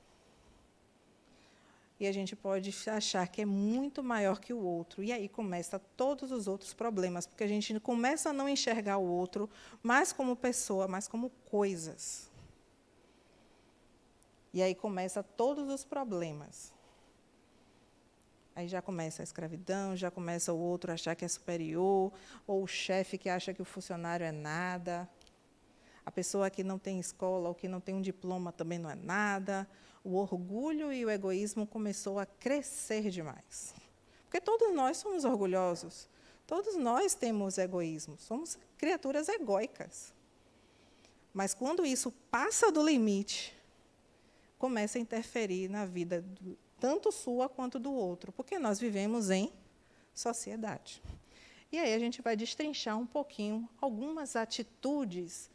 E a gente pode achar que é muito maior que o outro. E aí começam todos os outros problemas, porque a gente começa a não enxergar o outro mais como pessoa, mais como coisas. E aí começam todos os problemas. Aí já começa a escravidão, já começa o outro a achar que é superior, ou o chefe que acha que o funcionário é nada. A pessoa que não tem escola ou que não tem um diploma também não é nada. O orgulho e o egoísmo começou a crescer demais. Porque todos nós somos orgulhosos, todos nós temos egoísmo, somos criaturas egóicas. Mas quando isso passa do limite, começa a interferir na vida tanto sua quanto do outro, porque nós vivemos em sociedade. E aí a gente vai destrinchar um pouquinho algumas atitudes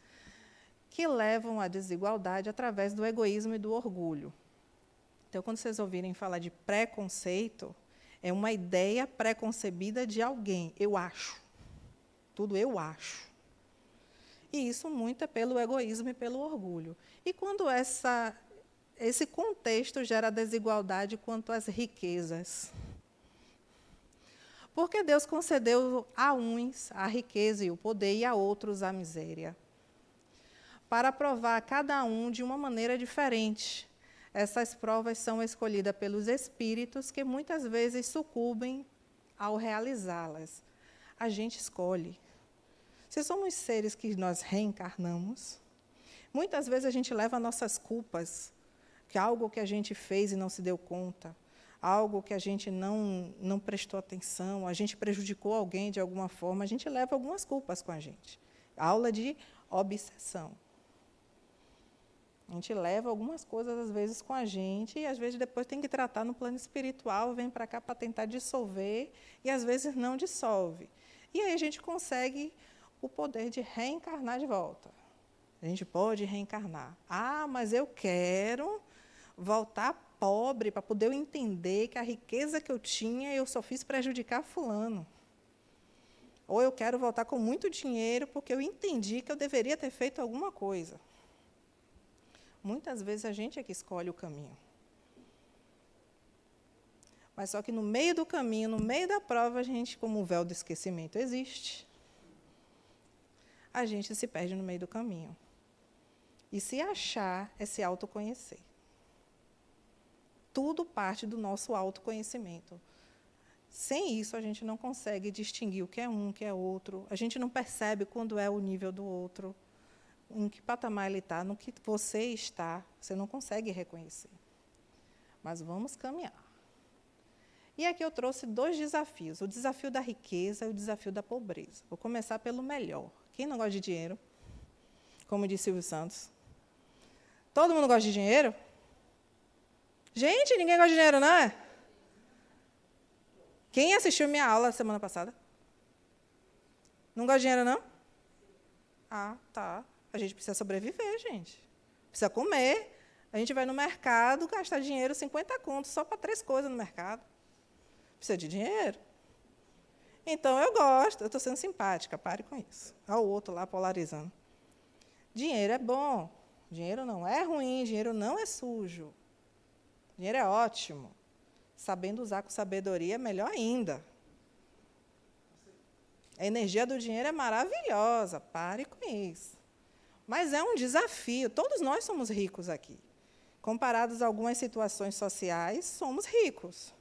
que levam à desigualdade através do egoísmo e do orgulho. Então, quando vocês ouvirem falar de preconceito, é uma ideia preconcebida de alguém. Eu acho. Tudo eu acho. E isso muito é pelo egoísmo e pelo orgulho. E quando esse contexto gera desigualdade quanto às riquezas? Porque Deus concedeu a uns a riqueza e o poder e a outros a miséria, para provar a cada um de uma maneira diferente. Essas provas são escolhidas pelos espíritos, que muitas vezes sucumbem ao realizá-las. A gente escolhe. Se somos seres que nós reencarnamos, muitas vezes a gente leva nossas culpas, que algo que a gente fez e não se deu conta, algo que a gente não prestou atenção, a gente prejudicou alguém de alguma forma, a gente leva algumas culpas com a gente. Aula de obsessão. A gente leva algumas coisas, às vezes, com a gente, e, às vezes, depois tem que tratar no plano espiritual, vem para cá para tentar dissolver, e, às vezes, não dissolve. E aí a gente consegue o poder de reencarnar de volta. A gente pode reencarnar. Ah, mas eu quero voltar pobre para poder eu entender que a riqueza que eu tinha, eu só fiz prejudicar fulano. Ou eu quero voltar com muito dinheiro porque eu entendi que eu deveria ter feito alguma coisa. Muitas vezes a gente é que escolhe o caminho. Mas só que no meio do caminho, no meio da prova, a gente, como o véu do esquecimento existe, a gente se perde no meio do caminho. E se achar é se autoconhecer. Tudo parte do nosso autoconhecimento. Sem isso, a gente não consegue distinguir o que é um, o que é outro. A gente não percebe quando é o nível do outro. Em que patamar ele está, no que você está, você não consegue reconhecer. Mas vamos caminhar. E aqui eu trouxe 2 desafios, o desafio da riqueza e o desafio da pobreza. Vou começar pelo melhor. Quem não gosta de dinheiro? Como disse Silvio Santos. Todo mundo gosta de dinheiro? Gente, ninguém gosta de dinheiro, não é? Quem assistiu minha aula semana passada? Não gosta de dinheiro, não? Ah, tá. A gente precisa sobreviver, gente. Precisa comer. A gente vai no mercado gastar dinheiro, 50 contos, só para 3 coisas no mercado. Precisa de dinheiro. Então, eu gosto. Eu estou sendo simpática, pare com isso. Olha o outro lá polarizando. Dinheiro é bom. Dinheiro não é ruim, dinheiro não é sujo. Dinheiro é ótimo. Sabendo usar com sabedoria, é melhor ainda. A energia do dinheiro é maravilhosa, pare com isso. Mas é um desafio. Todos nós somos ricos aqui. Comparados a algumas situações sociais, somos ricos.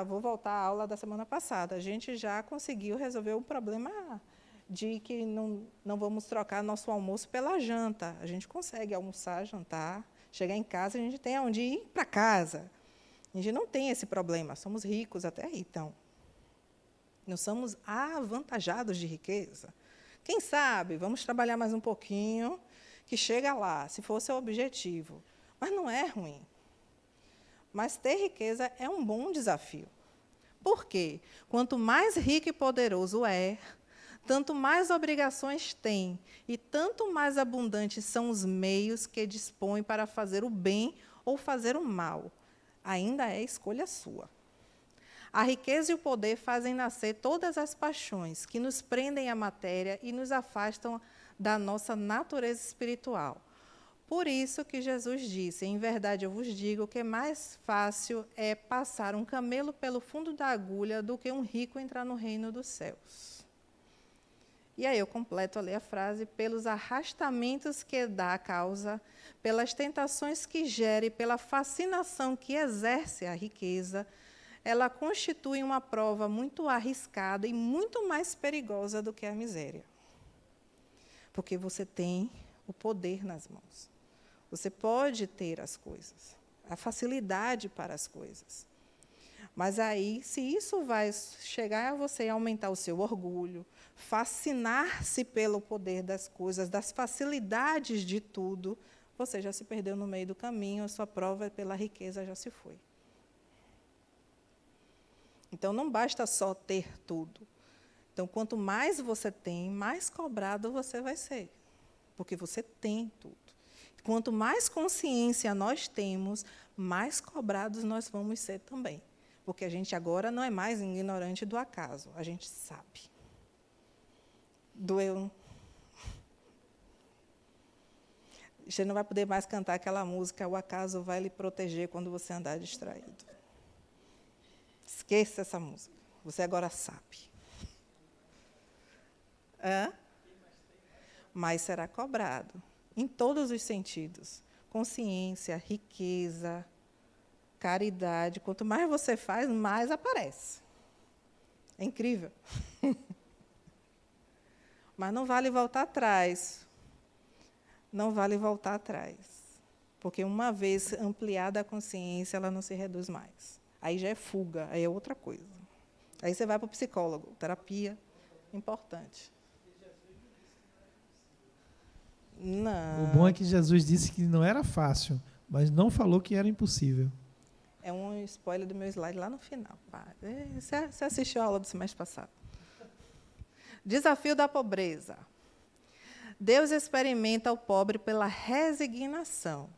Vou voltar à aula da semana passada. A gente já conseguiu resolver o problema de que não vamos trocar nosso almoço pela janta. A gente consegue almoçar, jantar, chegar em casa, a gente tem onde ir para casa. A gente não tem esse problema. Somos ricos até aí, então. Não somos avantajados de riqueza. Quem sabe, vamos trabalhar mais um pouquinho, que chega lá, se for o seu objetivo. Mas não é ruim. Mas ter riqueza é um bom desafio. Por quê? Quanto mais rico e poderoso é, tanto mais obrigações tem, e tanto mais abundantes são os meios que dispõe para fazer o bem ou fazer o mal. Ainda é escolha sua. A riqueza e o poder fazem nascer todas as paixões que nos prendem à matéria e nos afastam da nossa natureza espiritual. Por isso que Jesus disse, em verdade eu vos digo que mais fácil é passar um camelo pelo fundo da agulha do que um rico entrar no reino dos céus. E aí eu completo ali a frase, pelos arrastamentos que dá a causa, pelas tentações que gera e pela fascinação que exerce a riqueza, ela constitui uma prova muito arriscada e muito mais perigosa do que a miséria. Porque você tem o poder nas mãos. Você pode ter as coisas, a facilidade para as coisas. Mas aí, se isso vai chegar a você aumentar o seu orgulho, fascinar-se pelo poder das coisas, das facilidades de tudo, você já se perdeu no meio do caminho, a sua prova pela riqueza já se foi. Então, não basta só ter tudo. Então, quanto mais você tem, mais cobrado você vai ser, porque você tem tudo. Quanto mais consciência nós temos, mais cobrados nós vamos ser também. Porque a gente agora não é mais ignorante do acaso, a gente sabe. Doeu. Você não vai poder mais cantar aquela música, o acaso vai lhe proteger quando você andar distraído. Esqueça essa música, você agora sabe. Mas será cobrado. Em todos os sentidos. Consciência, riqueza, caridade. Quanto mais você faz, mais aparece. É incrível. Mas não vale voltar atrás. Não vale voltar atrás. Porque uma vez ampliada a consciência, ela não se reduz mais. Aí já é fuga, aí é outra coisa. Aí você vai para o psicólogo, terapia, importante. Não. O bom é que Jesus disse que não era fácil, mas não falou que era impossível. É um spoiler do meu slide lá no final. Você assistiu a aula do semestre passado. Desafio da pobreza. Deus experimenta o pobre pela resignação.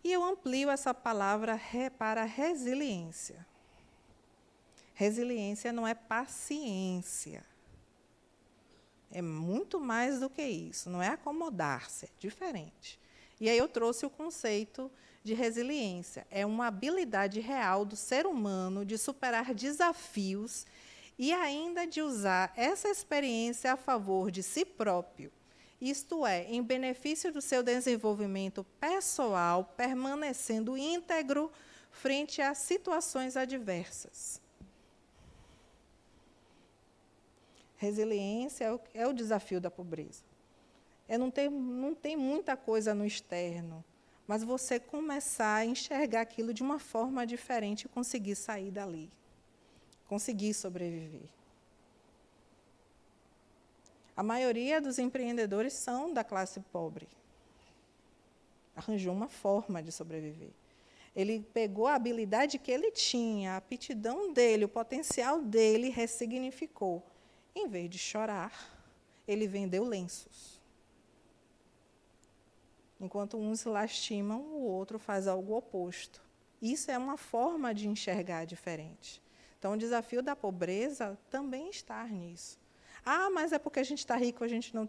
E eu amplio essa palavra para resiliência. Resiliência não é paciência. É muito mais do que isso, não é acomodar-se, é diferente. E aí eu trouxe o conceito de resiliência. É uma habilidade real do ser humano de superar desafios e ainda de usar essa experiência a favor de si próprio, isto é, em benefício do seu desenvolvimento pessoal, permanecendo íntegro frente a situações adversas. Resiliência é o desafio da pobreza. Não tem muita coisa no externo, mas você começar a enxergar aquilo de uma forma diferente e conseguir sair dali, conseguir sobreviver. A maioria dos empreendedores são da classe pobre. Arranjou uma forma de sobreviver. Ele pegou a habilidade que ele tinha, a aptidão dele, o potencial dele, ressignificou. Em vez de chorar, ele vendeu lenços. Enquanto uns lastimam, o outro faz algo oposto. Isso é uma forma de enxergar diferente. Então, o desafio da pobreza também está nisso. Ah, mas é porque a gente está rico, a gente não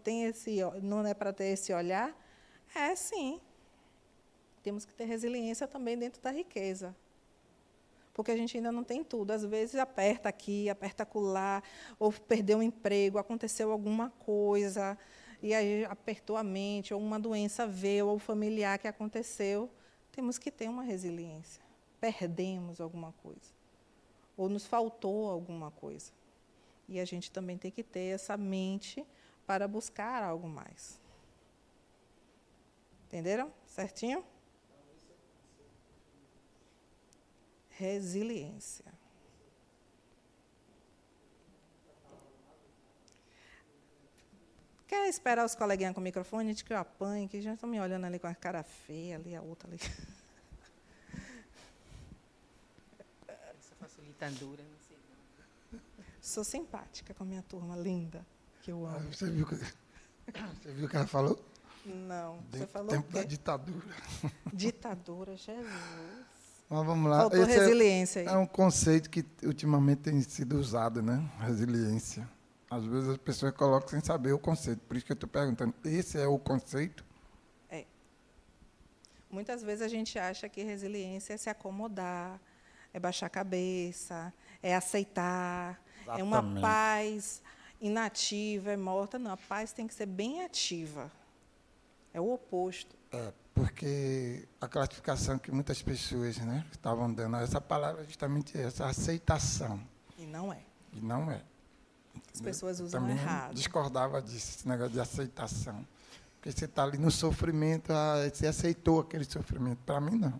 é para ter esse olhar? É, sim. Temos que ter resiliência também dentro da riqueza. Porque a gente ainda não tem tudo. Às vezes aperta aqui, aperta acolá, ou perdeu um emprego, aconteceu alguma coisa, e aí apertou a mente, ou uma doença veio, ou familiar que aconteceu. Temos que ter uma resiliência. Perdemos alguma coisa. Ou nos faltou alguma coisa. E a gente também tem que ter essa mente para buscar algo mais. Entenderam? Certinho? Resiliência. Quer esperar os coleguinhas com o microfone de que eu apanhe, que já estão me olhando ali com a cara feia, ali a outra ali. Essa facilitadora, não sei não. Sou simpática com a minha turma linda, que eu amo. Você viu o que ela falou? Não, você falou tempo o quê? da ditadura. Ditadura, Jesus. Mas vamos lá. Faltou resiliência aí. É um conceito que ultimamente tem sido usado, né? Resiliência. Às vezes as pessoas colocam sem saber o conceito. Por isso que eu estou perguntando, esse é o conceito? É. Muitas vezes a gente acha que resiliência é se acomodar, é baixar a cabeça, é aceitar, é uma paz inativa, é morta. Não, a paz tem que ser bem ativa. É o oposto. É, porque a classificação que muitas pessoas, né, estavam dando a essa palavra é justamente essa, aceitação. E não é. E não é. As pessoas usam também errado. Discordava disso, esse negócio de aceitação. Porque você está ali no sofrimento, você aceitou aquele sofrimento. Para mim, não.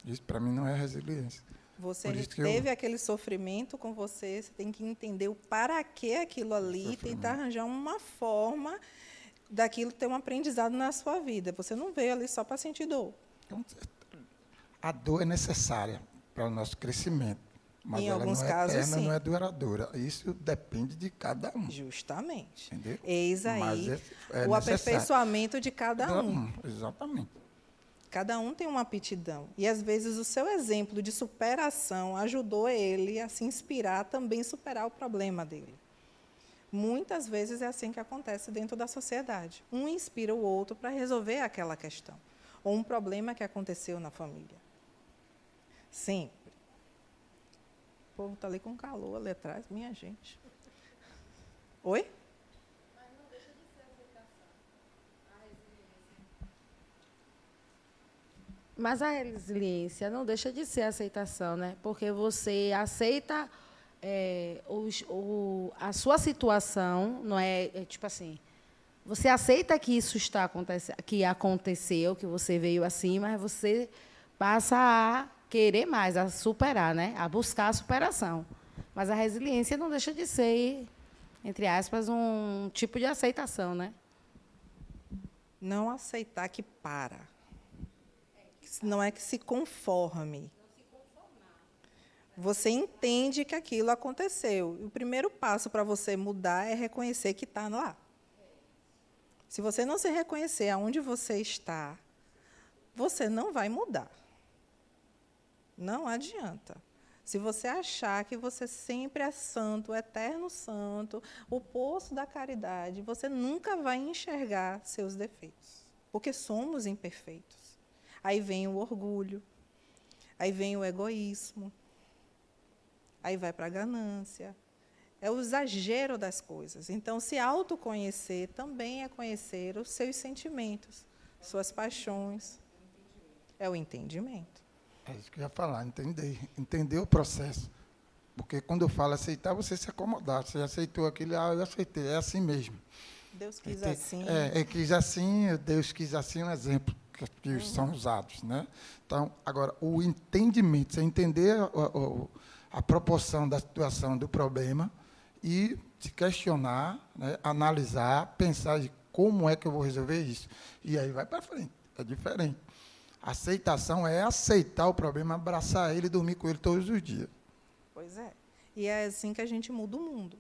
Isso, para mim, não é resiliência. Você teve aquele sofrimento com você, você tem que entender o para que aquilo ali e tentar arranjar uma forma daquilo ter um aprendizado na sua vida. Você não veio ali só para sentir dor. A dor é necessária para o nosso crescimento. Mas em ela alguns não é casos, eterna, sim. Não é duradoura. Isso depende de cada um. Justamente. Entendeu? Eis aí o necessário. Aperfeiçoamento de cada um. Exatamente. Cada um tem uma aptidão. E, às vezes, o seu exemplo de superação ajudou ele a se inspirar a também superar o problema dele. Muitas vezes é assim que acontece dentro da sociedade. Um inspira o outro para resolver aquela questão. Ou um problema que aconteceu na família. Sempre. O povo está ali com calor ali atrás, minha gente. Oi? Mas não deixa de ser aceitação. A resiliência. Mas a resiliência não deixa de ser aceitação, né? Porque você aceita a sua situação, não é tipo assim. Você aceita que isso está acontecendo, que aconteceu, que você veio assim, mas você passa a querer mais, a superar, né? A buscar a superação. Mas a resiliência não deixa de ser, entre aspas, um tipo de aceitação, né? Não aceitar que para. Não é que se conforme. Você entende que aquilo aconteceu. O primeiro passo para você mudar é reconhecer que está lá. Se você não se reconhecer aonde você está, você não vai mudar. Não adianta. Se você achar que você sempre é santo, o eterno santo, o poço da caridade, você nunca vai enxergar seus defeitos, porque somos imperfeitos. Aí vem o orgulho, aí vem o egoísmo, aí vai para a ganância. É o exagero das coisas. Então, se autoconhecer também é conhecer os seus sentimentos, suas paixões. É o entendimento. É isso que eu ia falar, entender o processo. Porque quando eu falo aceitar, você se acomodar. Você aceitou aquilo, eu aceitei, é assim mesmo. Deus quis assim. Quis assim, Deus quis assim, um exemplo que são usados, né? Então, agora, o entendimento, você entender a proporção da situação, do problema, e se questionar, né, analisar, pensar de como é que eu vou resolver isso. E aí vai para frente, é diferente. Aceitação é aceitar o problema, abraçar ele e dormir com ele todos os dias. Pois é. E é assim que a gente muda o mundo.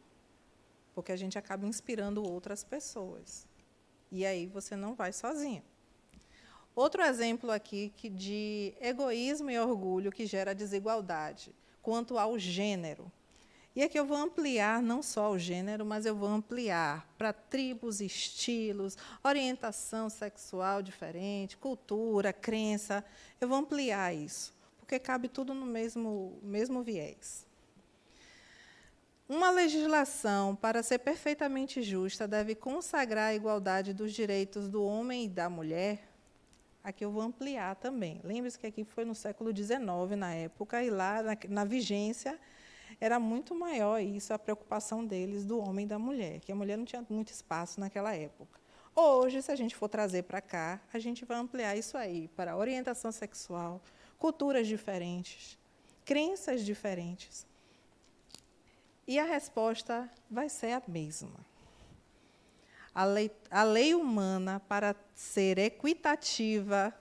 Porque a gente acaba inspirando outras pessoas. E aí você não vai sozinho. Outro exemplo aqui de egoísmo e orgulho que gera desigualdade quanto ao gênero. E aqui eu vou ampliar não só o gênero, mas eu vou ampliar para tribos, estilos, orientação sexual diferente, cultura, crença. Eu vou ampliar isso, porque cabe tudo no mesmo viés. Uma legislação, para ser perfeitamente justa, deve consagrar a igualdade dos direitos do homem e da mulher. Aqui eu vou ampliar também. Lembre-se que aqui foi no século XIX, na época, e lá, na vigência, era muito maior isso, a preocupação deles do homem e da mulher, que a mulher não tinha muito espaço naquela época. Hoje, se a gente for trazer para cá, a gente vai ampliar isso aí para orientação sexual, culturas diferentes, crenças diferentes. E a resposta vai ser a mesma. A lei humana, para ser equitativa,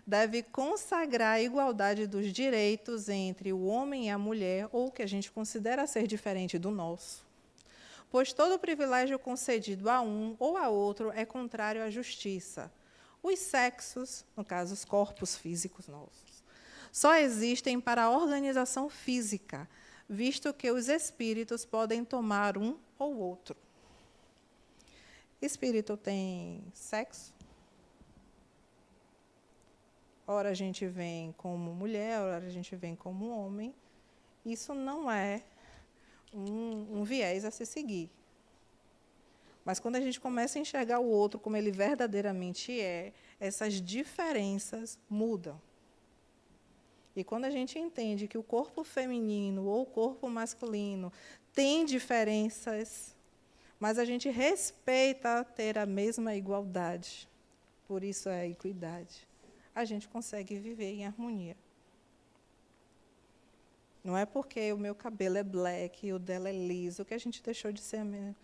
deve consagrar a igualdade dos direitos entre o homem e a mulher, ou o que a gente considera ser diferente do nosso. Pois todo privilégio concedido a um ou a outro é contrário à justiça. Os sexos, no caso, os corpos físicos nossos, só existem para a organização física, visto que os espíritos podem tomar um ou outro. Espírito tem sexo? Ora a gente vem como mulher, ora a gente vem como homem. Isso não é um viés a se seguir. Mas quando a gente começa a enxergar o outro como ele verdadeiramente é, essas diferenças mudam. E quando a gente entende que o corpo feminino ou o corpo masculino tem diferenças, mas a gente respeita ter a mesma igualdade, por isso é a equidade, a gente consegue viver em harmonia. Não é porque o meu cabelo é black e o dela é liso que a gente deixou de ser a mesma.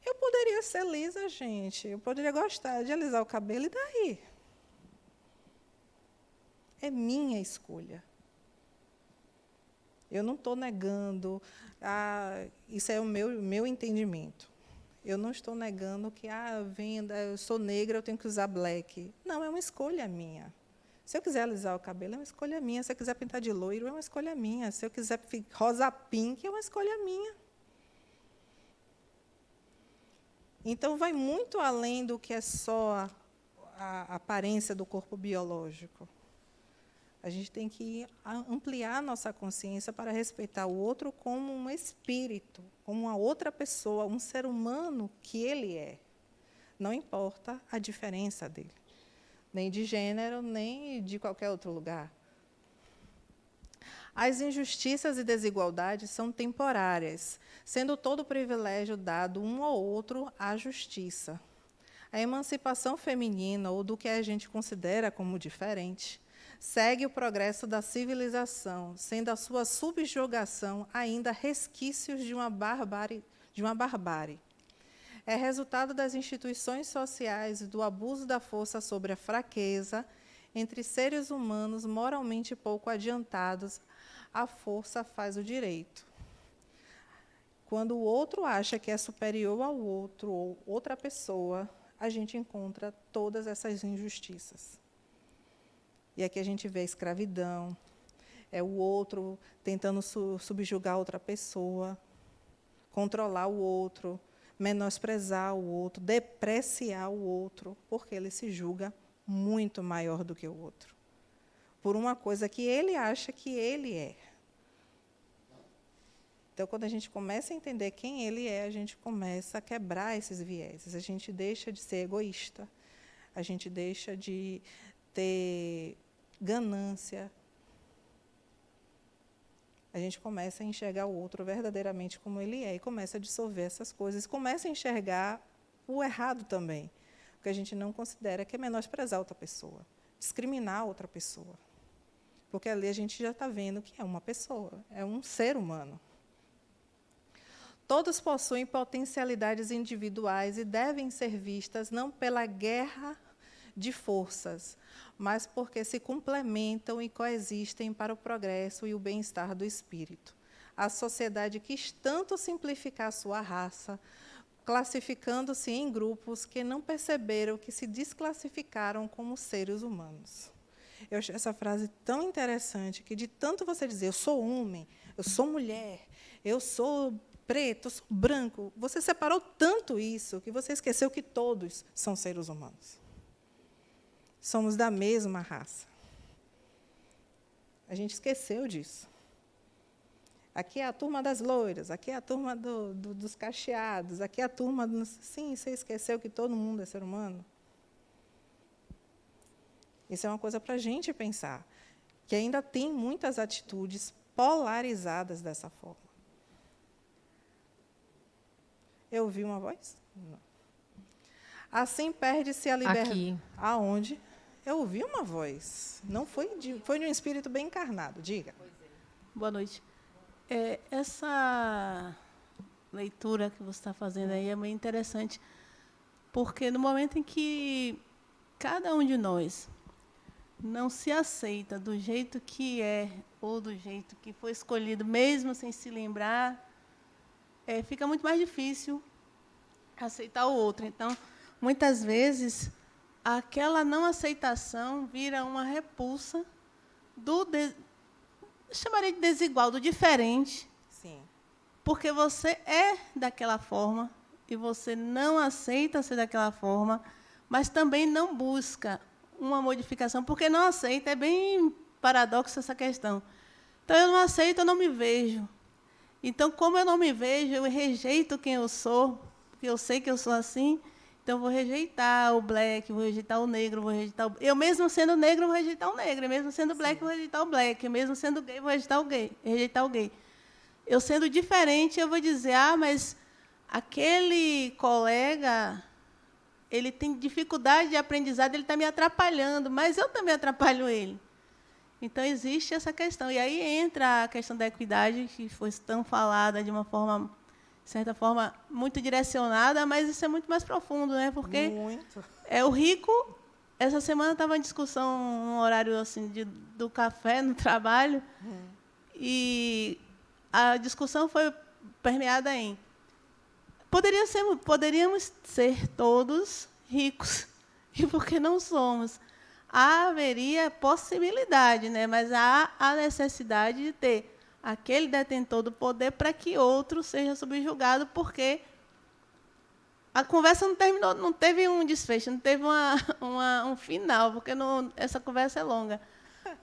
Eu poderia ser lisa, gente. Eu poderia gostar de alisar o cabelo, e daí? É minha escolha. Eu não estou negando. Isso é o meu entendimento. Eu não estou negando que, eu sou negra, eu tenho que usar black. Não, é uma escolha minha. Se eu quiser alisar o cabelo, é uma escolha minha. Se eu quiser pintar de loiro, é uma escolha minha. Se eu quiser rosa pink, é uma escolha minha. Então, vai muito além do que é só a aparência do corpo biológico. A gente tem que ampliar a nossa consciência para respeitar o outro como um espírito, como uma outra pessoa, um ser humano que ele é. Não importa a diferença dele, nem de gênero, nem de qualquer outro lugar. As injustiças e desigualdades são temporárias, sendo todo privilégio dado um ou outro à justiça. A emancipação feminina, ou do que a gente considera como diferente, segue o progresso da civilização, sendo a sua subjugação ainda resquícios de uma barbárie. É resultado das instituições sociais e do abuso da força sobre a fraqueza entre seres humanos moralmente pouco adiantados. A força faz o direito. Quando o outro acha que é superior ao outro ou outra pessoa, a gente encontra todas essas injustiças. E aqui a gente vê a escravidão, é o outro tentando subjugar outra pessoa, controlar o outro, menosprezar o outro, depreciar o outro, porque ele se julga muito maior do que o outro, por uma coisa que ele acha que ele é. Então, quando a gente começa a entender quem ele é, a gente começa a quebrar esses vieses. A gente deixa de ser egoísta, a gente deixa de ter ganância. A gente começa a enxergar o outro verdadeiramente como ele é e começa a dissolver essas coisas. Começa a enxergar o errado também, o que a gente não considera, que é menosprezar outra pessoa, discriminar outra pessoa. Porque ali a gente já está vendo que é uma pessoa, é um ser humano. Todos possuem potencialidades individuais e devem ser vistas não pela guerra de forças, mas porque se complementam e coexistem para o progresso e o bem-estar do espírito. A sociedade quis tanto simplificar sua raça, classificando-se em grupos que não perceberam que se desclassificaram como seres humanos. Eu achei essa frase tão interessante, que de tanto você dizer, eu sou homem, eu sou mulher, eu sou preto, eu sou branco, você separou tanto isso que você esqueceu que todos são seres humanos. Somos da mesma raça. A gente esqueceu disso. Aqui é a turma das loiras, aqui é a turma dos cacheados, aqui é a turma do... Sim, você esqueceu que todo mundo é ser humano? Isso é uma coisa para a gente pensar, que ainda tem muitas atitudes polarizadas dessa forma. Eu ouvi uma voz? Não. Assim perde-se a liberdade. Aqui. Aonde? Eu ouvi uma voz. Não foi de um espírito bem encarnado. Diga. Boa noite. Essa leitura que você está fazendo aí é muito interessante, porque no momento em que cada um de nós não se aceita do jeito que é, ou do jeito que foi escolhido, mesmo sem se lembrar, fica muito mais difícil aceitar o outro. Então, muitas vezes, aquela não aceitação vira uma repulsa eu chamaria de desigual, do diferente. Sim. Porque você é daquela forma e você não aceita ser daquela forma, mas também não busca uma modificação, porque não aceita. É bem paradoxo essa questão. Então, eu não aceito, eu não me vejo. Então, como eu não me vejo, eu rejeito quem eu sou, porque eu sei que eu sou assim, então eu vou rejeitar o black, vou rejeitar o negro, vou rejeitar o... Eu, mesmo sendo negro, vou rejeitar o negro. Eu, mesmo sendo black, vou rejeitar o black. Eu, mesmo sendo gay, vou rejeitar o gay. Eu, sendo diferente, eu vou dizer, mas aquele colega, ele tem dificuldade de aprendizado, ele está me atrapalhando, mas eu também atrapalho ele. Então, existe essa questão. E aí entra a questão da equidade, que foi tão falada de uma forma, de certa forma, muito direcionada, mas isso é muito mais profundo, né? Porque o rico... Essa semana estava em discussão, num horário assim, do café, no trabalho, e a discussão foi permeada em... Poderíamos ser todos ricos, e por que não somos? Haveria possibilidade, né? Mas há a necessidade de ter aquele detentor do poder para que outro seja subjugado, porque a conversa não terminou, não teve um desfecho, não teve um final, porque essa conversa é longa.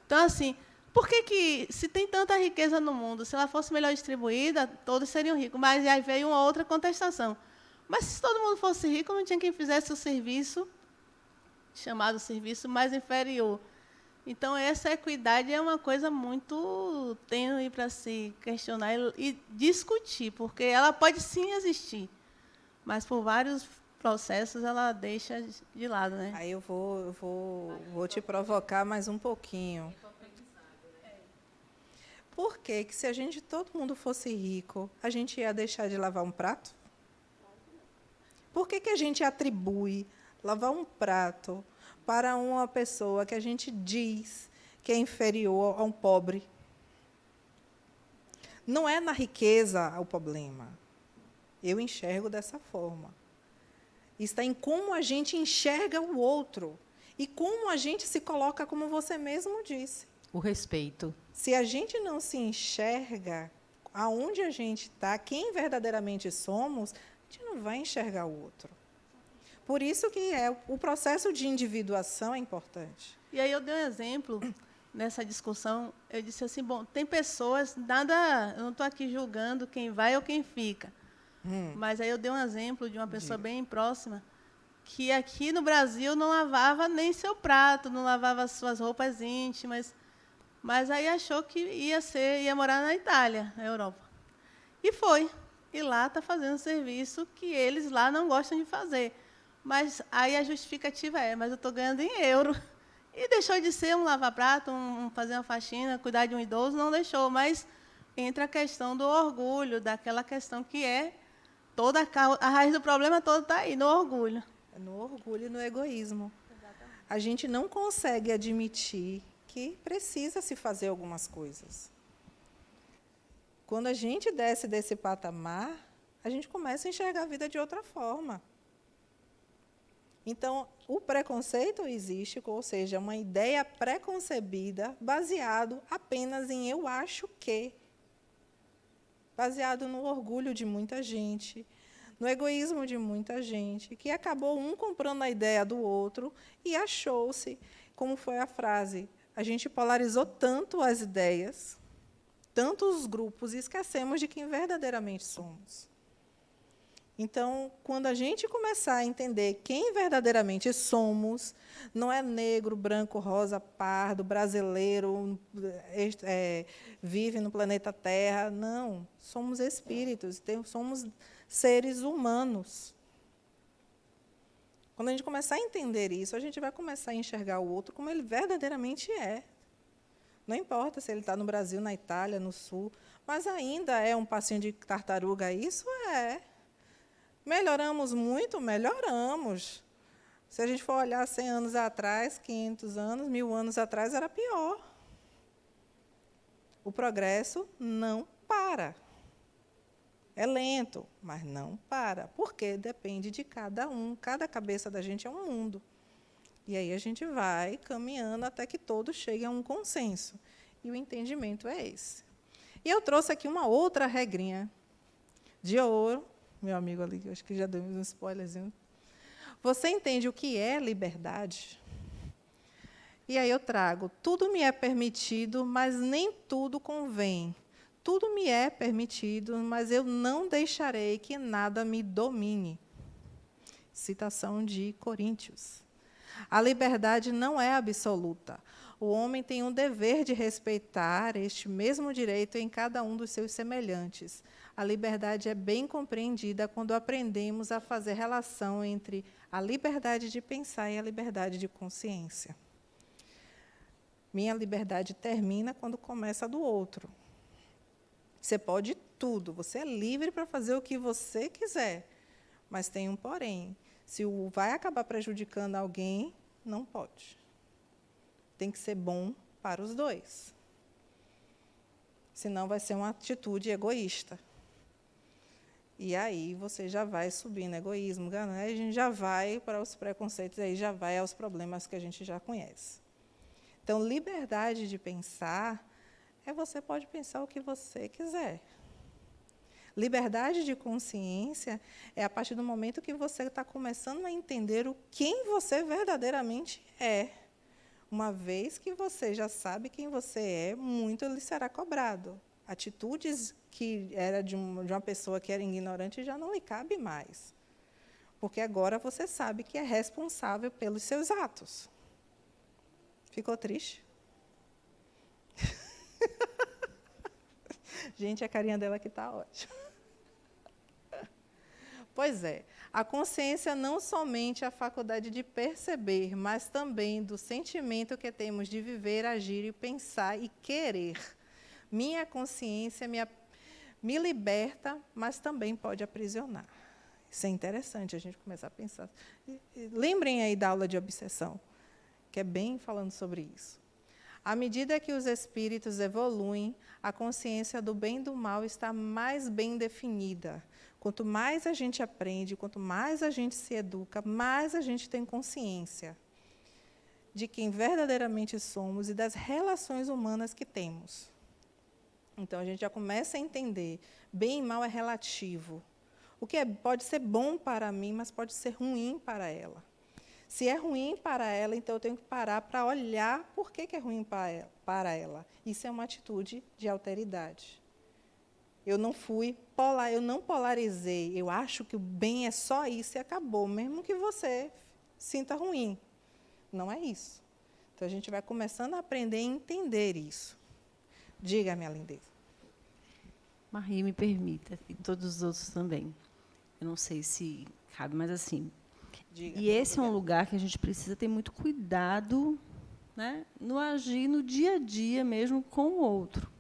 Então, assim, por que, se tem tanta riqueza no mundo, se ela fosse melhor distribuída, todos seriam ricos? Mas aí veio uma outra contestação. Mas se todo mundo fosse rico, não tinha quem fizesse o serviço, chamado serviço mais inferior. Então, essa equidade é uma coisa muito tênue para se questionar e discutir, porque ela pode, sim, existir, mas, por vários processos, ela deixa de lado, né? Aí eu vou te provocar mais um pouquinho. Por que, se todo mundo fosse rico, a gente ia deixar de lavar um prato? Por que a gente atribui lavar um prato para uma pessoa que a gente diz que é inferior a um pobre? Não é na riqueza o problema. Eu enxergo dessa forma. Está em como a gente enxerga o outro e como a gente se coloca, como você mesmo disse. O respeito. Se a gente não se enxerga aonde a gente está, quem verdadeiramente somos, a gente não vai enxergar o outro. Por isso que o processo de individuação é importante. E aí eu dei um exemplo nessa discussão. Eu disse assim, tem pessoas, eu não estou aqui julgando quem vai ou quem fica, mas aí eu dei um exemplo de uma pessoa bem próxima, que aqui no Brasil não lavava nem seu prato, não lavava suas roupas íntimas, mas aí achou que ia morar na Itália, na Europa. E foi. E lá está fazendo um serviço que eles lá não gostam de fazer. Mas aí a justificativa mas eu estou ganhando em euro. E deixou de ser um lava-prato, fazer uma faxina, cuidar de um idoso, não deixou. Mas entra a questão do orgulho, daquela questão que a raiz do problema todo está aí, no orgulho. No orgulho e no egoísmo. Exatamente. A gente não consegue admitir que precisa se fazer algumas coisas. Quando a gente desce desse patamar, a gente começa a enxergar a vida de outra forma. Então, o preconceito existe, ou seja, uma ideia preconcebida baseado apenas em eu acho que. Baseado no orgulho de muita gente, no egoísmo de muita gente, que acabou um comprando a ideia do outro e achou-se, como foi a frase, a gente polarizou tanto as ideias, tanto os grupos, e esquecemos de quem verdadeiramente somos. Então, quando a gente começar a entender quem verdadeiramente somos, não é negro, branco, rosa, pardo, brasileiro, vive no planeta Terra, não. Somos espíritos, somos seres humanos. Quando a gente começar a entender isso, a gente vai começar a enxergar o outro como ele verdadeiramente é. Não importa se ele está no Brasil, na Itália, no Sul, mas ainda é um passinho de tartaruga, isso é. Melhoramos muito? Melhoramos. Se a gente for olhar 100 anos atrás, 500 anos, 1000 anos atrás, era pior. O progresso não para. É lento, mas não para. Porque depende de cada um. Cada cabeça da gente é um mundo. E aí a gente vai caminhando até que todos cheguem a um consenso. e o entendimento é esse. E eu trouxe aqui uma outra regrinha de ouro, meu amigo ali, acho que já deu um spoilerzinho. Você entende o que é liberdade? E aí eu trago, tudo me é permitido, mas nem tudo convém. Tudo me é permitido, mas eu não deixarei que nada me domine. Citação de Coríntios. A liberdade não é absoluta. O homem tem um dever de respeitar este mesmo direito em cada um dos seus semelhantes. A liberdade é bem compreendida quando aprendemos a fazer relação entre a liberdade de pensar e a liberdade de consciência. Minha liberdade termina quando começa a do outro. Você pode tudo, você é livre para fazer o que você quiser, mas tem um porém. Se vai acabar prejudicando alguém, não pode. Tem que ser bom para os dois. Senão vai ser uma atitude egoísta. E aí você já vai subir no egoísmo, ganância, a gente já vai para os preconceitos, aí já vai aos problemas que a gente já conhece. Então, liberdade de pensar é você pode pensar o que você quiser. Liberdade de consciência é a partir do momento que você está começando a entender quem você verdadeiramente é. Uma vez que você já sabe quem você é, muito lhe será cobrado. Atitudes que era de uma pessoa que era ignorante já não lhe cabe mais. Porque agora você sabe que é responsável pelos seus atos. Ficou triste? Gente, a carinha dela aqui está ótima. Pois é, a consciência não somente é a faculdade de perceber, mas também do sentimento que temos de viver, agir e pensar e querer. Minha consciência me liberta, mas também pode aprisionar. Isso é interessante a gente começar a pensar. Lembrem aí da aula de obsessão, que é bem falando sobre isso. À medida que os espíritos evoluem, a consciência do bem e do mal está mais bem definida. Quanto mais a gente aprende, quanto mais a gente se educa, mais a gente tem consciência de quem verdadeiramente somos e das relações humanas que temos. Então, a gente já começa a entender, bem e mal é relativo. O que pode ser bom para mim, mas pode ser ruim para ela. Se é ruim para ela, então eu tenho que parar para olhar por que é ruim para ela. Isso é uma atitude de alteridade. Eu não polarizei. Eu acho que o bem é só isso e acabou, mesmo que você sinta ruim. Não é isso. Então, a gente vai começando a aprender a entender isso. Diga, minha lindeza. Marie, me permita, e todos os outros também. Eu não sei se cabe, mas assim... Diga, e esse é um lugar que a gente precisa ter muito cuidado, né, no agir no dia a dia mesmo com o outro.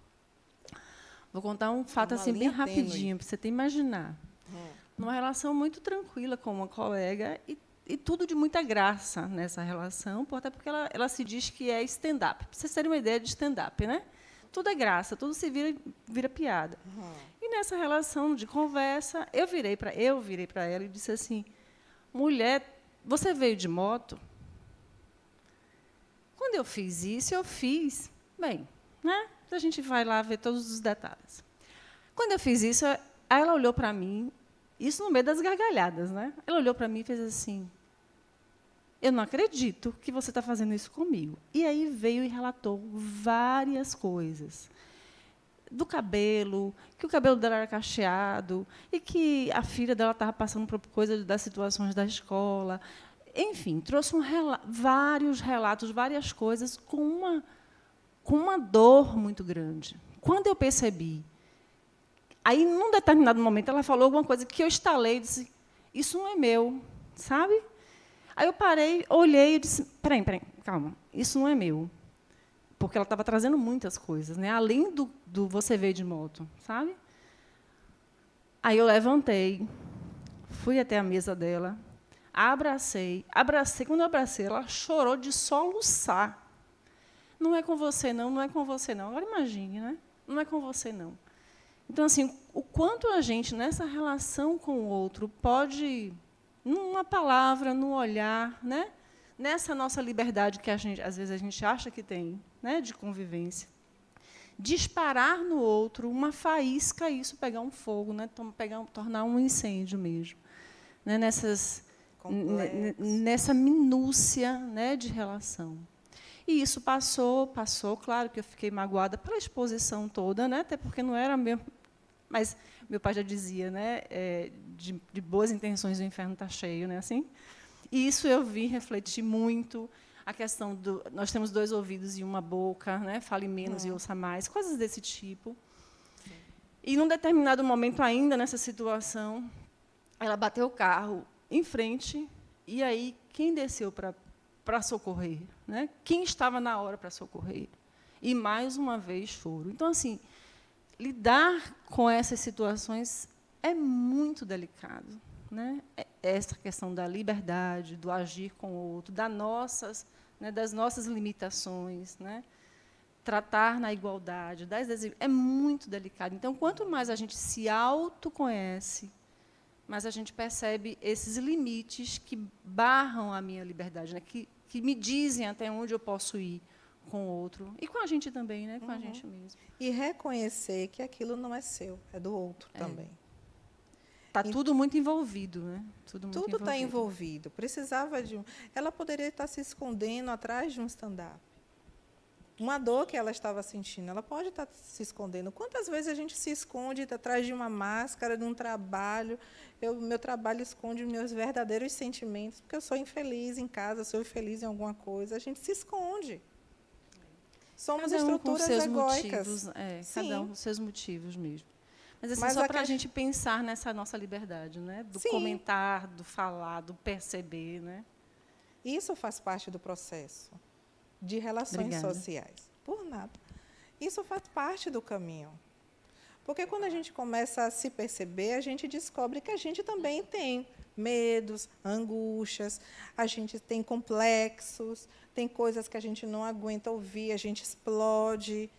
Vou contar um fato assim bem rapidinho, para você ter imaginar. Numa relação muito tranquila com uma colega e tudo de muita graça nessa relação, até porque ela se diz que é stand-up. Para vocês terem uma ideia de stand-up, né? Tudo é graça, tudo se vira piada. E nessa relação de conversa, eu virei para ela e disse assim: mulher, você veio de moto? Quando eu fiz isso, eu fiz. Bem, né? A gente vai lá ver todos os detalhes. Quando eu fiz isso, ela olhou para mim, isso no meio das gargalhadas, né? Ela olhou para mim e fez assim: eu não acredito que você está fazendo isso comigo. E aí veio e relatou várias coisas. Do cabelo, que o cabelo dela era cacheado, e que a filha dela estava passando por coisas das situações da escola. Enfim, trouxe vários relatos, várias coisas, com uma dor muito grande. Quando eu percebi, aí, num determinado momento, ela falou alguma coisa que eu estalei e disse: isso não é meu, sabe? Aí eu parei, olhei e disse: peraí, calma, isso não é meu. Porque ela estava trazendo muitas coisas, né? Além do você veio de moto, sabe? Aí eu levantei, fui até a mesa dela, abracei. Quando eu abracei, ela chorou de soluçar. Não é com você, não, não é com você, não. Agora imagine, né? Não é com você, não. Então, assim, o quanto a gente, nessa relação com o outro, pode, numa palavra, num olhar, né? Nessa nossa liberdade que às vezes a gente acha que tem, né, de convivência, disparar no outro uma faísca, isso pegar um fogo, né? Tornar um incêndio mesmo. Né? Nessa minúcia, né, de relação. E isso passou, claro que eu fiquei magoada pela exposição toda, né? Até porque não era mesmo. Mas meu pai já dizia, né? De boas intenções o inferno está cheio, né? Assim. E isso eu vi refletir muito. A questão do nós temos 2 ouvidos e uma boca, né? Fale menos e ouça mais, coisas desse tipo. Sim. E num determinado momento ainda nessa situação, ela bateu o carro em frente e aí quem desceu para socorrer, né? Quem estava na hora para socorrer? E mais uma vez choro. Então assim, lidar com essas situações é muito delicado, né? Essa questão da liberdade, do agir com o outro, das nossas limitações, né? Tratar na igualdade, é muito delicado. Então, quanto mais a gente se autoconhece, mais a gente percebe esses limites que barram a minha liberdade, né? que me dizem até onde eu posso ir com o outro. E com a gente também, né? Com a gente mesmo. E reconhecer que aquilo não é seu, é do outro também. Está tudo muito envolvido, né? Tudo está envolvido. Precisava de ela poderia estar se escondendo atrás de um stand-up. Uma dor que ela estava sentindo, ela pode estar se escondendo. Quantas vezes a gente se esconde atrás de uma máscara, de um trabalho? Meu trabalho esconde meus verdadeiros sentimentos, porque eu sou infeliz em casa, sou infeliz em alguma coisa. A gente se esconde. Somos estruturas egóicas. Cada um com seus motivos mesmo. Mas, assim, só para a gente pensar nessa nossa liberdade, né? Do comentar, do falar, do perceber. Né? Isso faz parte do processo de relações sociais. Por nada. Isso faz parte do caminho. Porque quando a gente começa a se perceber, a gente descobre que a gente também tem medos, angústias, a gente tem complexos, tem coisas que a gente não aguenta ouvir, a gente explode.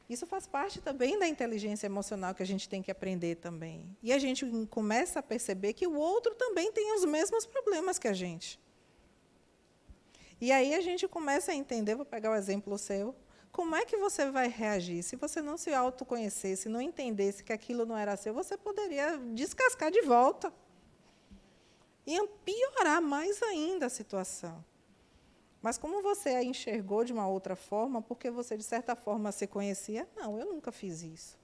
Isso faz parte também da inteligência emocional que a gente tem que aprender também. E a gente começa a perceber que o outro também tem os mesmos problemas que a gente. E aí a gente começa a entender, vou pegar o exemplo seu, como é que você vai reagir? Se você não se autoconhecesse, não entendesse que aquilo não era seu, você poderia descascar de volta. E piorar mais ainda a situação. Mas como você a enxergou de uma outra forma, porque você, de certa forma, se conhecia, não, eu nunca fiz isso.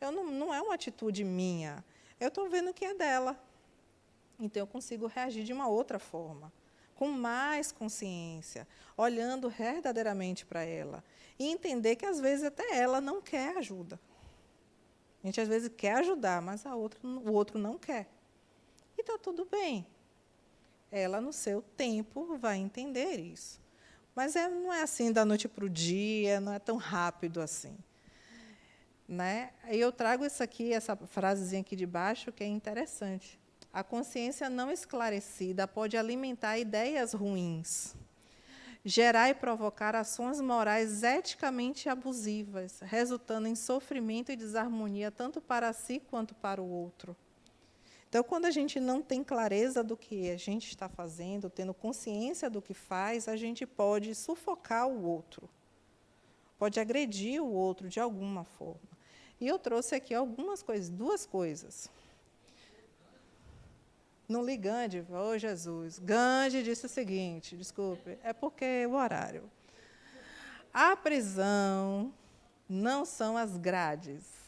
Não é uma atitude minha. Eu estou vendo que é dela. Então, eu consigo reagir de uma outra forma, com mais consciência, olhando verdadeiramente para ela. E entender que, às vezes, até ela não quer ajuda. A gente, às vezes, quer ajudar, mas o outro não quer. E está tudo bem. Ela, no seu tempo, vai entender isso. Mas não é assim da noite para o dia, não é tão rápido assim. Né? E eu trago essa frasezinha aqui de baixo, que é interessante. A consciência não esclarecida pode alimentar ideias ruins, gerar e provocar ações morais eticamente abusivas, resultando em sofrimento e desarmonia tanto para si quanto para o outro. Então, quando a gente não tem clareza do que a gente está fazendo, tendo consciência do que faz, a gente pode sufocar o outro, pode agredir o outro de alguma forma. E eu trouxe aqui algumas coisas, 2 coisas. No li Gandhi, Jesus, Gandhi disse o seguinte, desculpe, é porque o horário. A prisão não são as grades.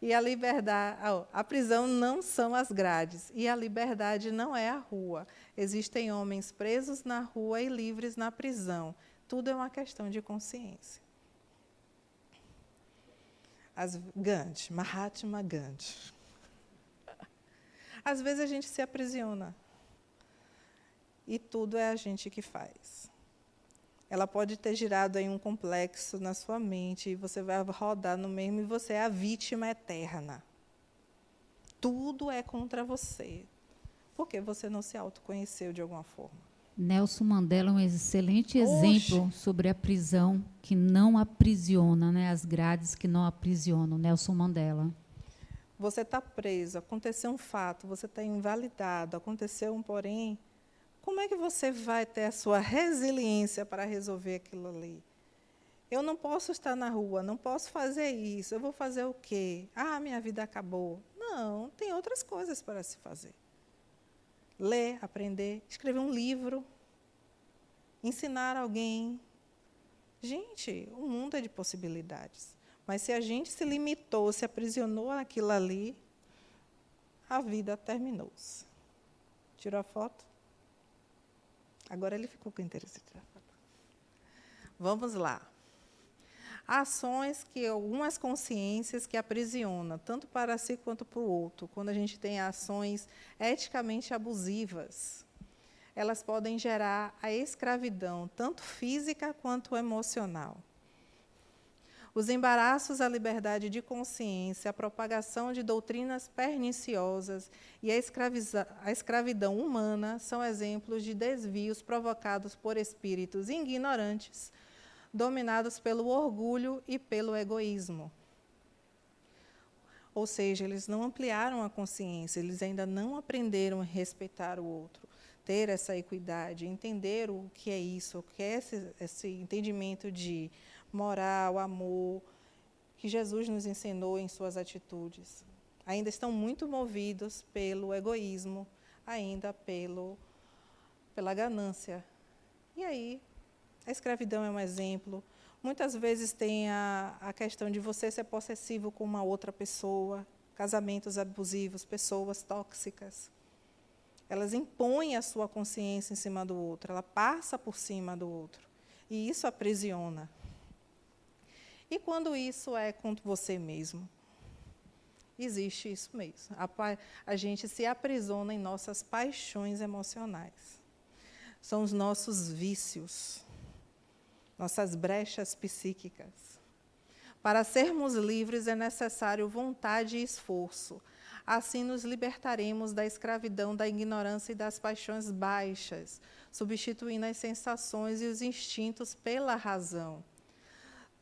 E a liberdade, a prisão não são as grades, e a liberdade não é a rua. Existem homens presos na rua e livres na prisão. Tudo é uma questão de consciência. Gandhi, Mahatma Gandhi. Às vezes a gente se aprisiona, e tudo é a gente que faz. Ela pode ter gerado aí um complexo na sua mente, e você vai rodar no mesmo, e você é a vítima eterna. Tudo é contra você, porque você não se autoconheceu de alguma forma. Nelson Mandela é um excelente exemplo sobre a prisão que não aprisiona, né? As grades que não aprisionam. Nelson Mandela. Você está preso, aconteceu um fato, você está invalidado, aconteceu um porém. Como é que você vai ter a sua resiliência para resolver aquilo ali? Eu não posso estar na rua, não posso fazer isso, eu vou fazer o quê? Ah, minha vida acabou. Não, tem outras coisas para se fazer. Ler, aprender, escrever um livro, ensinar alguém. Gente, o mundo é de possibilidades. Mas se a gente se limitou, se aprisionou naquilo ali, a vida terminou-se. Tirou a foto? Agora ele ficou com interesse em tirar a foto. Vamos lá. Ações que algumas consciências que aprisionam, tanto para si quanto para o outro. Quando a gente tem ações eticamente abusivas, elas podem gerar a escravidão, tanto física quanto emocional. Os embaraços à liberdade de consciência, a propagação de doutrinas perniciosas e a escravidão humana são exemplos de desvios provocados por espíritos ignorantes, dominados pelo orgulho e pelo egoísmo. Ou seja, eles não ampliaram a consciência, eles ainda não aprenderam a respeitar o outro, ter essa equidade, entender o que é isso, o que é esse entendimento de moral, amor, que Jesus nos ensinou em suas atitudes. Ainda estão muito movidos pelo egoísmo, ainda pela ganância. E aí, a escravidão é um exemplo. Muitas vezes tem a questão de você ser possessivo com uma outra pessoa, casamentos abusivos, pessoas tóxicas. Elas impõem a sua consciência em cima do outro, ela passa por cima do outro. E isso aprisiona. E quando isso é contra você mesmo? Existe isso mesmo. A gente se aprisiona em nossas paixões emocionais. São os nossos vícios, nossas brechas psíquicas. Para sermos livres é necessário vontade e esforço. Assim nos libertaremos da escravidão, da ignorância e das paixões baixas, substituindo as sensações e os instintos pela razão.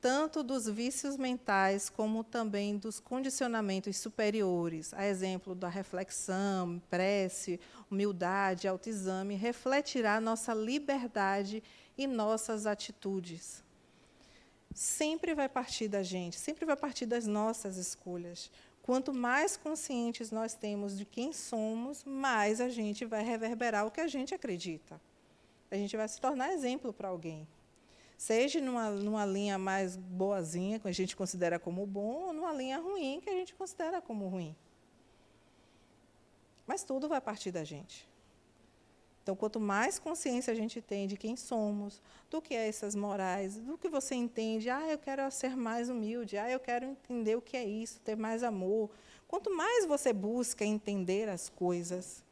Tanto dos vícios mentais, como também dos condicionamentos superiores, a exemplo da reflexão, prece, humildade, autoexame, refletirá nossa liberdade e nossas atitudes. Sempre vai partir da gente, sempre vai partir das nossas escolhas. Quanto mais conscientes nós temos de quem somos, mais a gente vai reverberar o que a gente acredita. A gente vai se tornar exemplo para alguém. Seja numa linha mais boazinha, que a gente considera como bom, ou numa linha ruim, que a gente considera como ruim. Mas tudo vai partir da gente. Então, quanto mais consciência a gente tem de quem somos, do que é essas morais, do que você entende, eu quero ser mais humilde, eu quero entender o que é isso, ter mais amor. Quanto mais você busca entender as coisas,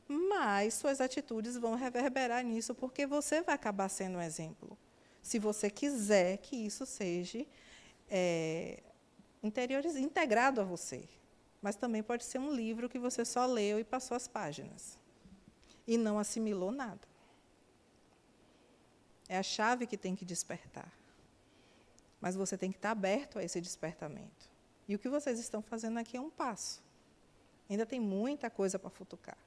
mais suas atitudes vão reverberar nisso, porque você vai acabar sendo um exemplo. Se você quiser que isso seja integrado a você. Mas também pode ser um livro que você só leu e passou as páginas. E não assimilou nada. É a chave que tem que despertar. Mas você tem que estar aberto a esse despertamento. E o que vocês estão fazendo aqui é um passo. Ainda tem muita coisa para futucar.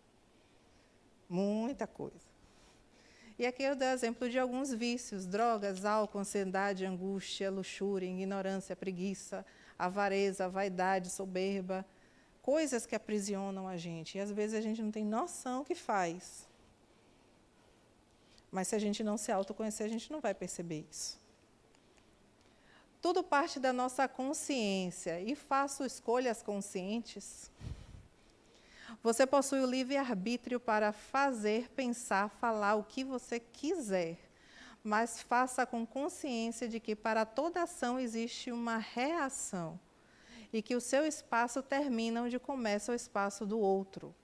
Muita coisa. E aqui eu dou exemplo de alguns vícios: drogas, álcool, ansiedade, angústia, luxúria, ignorância, preguiça, avareza, vaidade, soberba. Coisas que aprisionam a gente. E, às vezes, a gente não tem noção que faz. Mas, se a gente não se autoconhecer, a gente não vai perceber isso. Tudo parte da nossa consciência. E faço escolhas conscientes. Você possui o livre-arbítrio para fazer, pensar, falar o que você quiser. Mas faça com consciência de que, para toda ação, existe uma reação. E que o seu espaço termina onde começa o espaço do outro.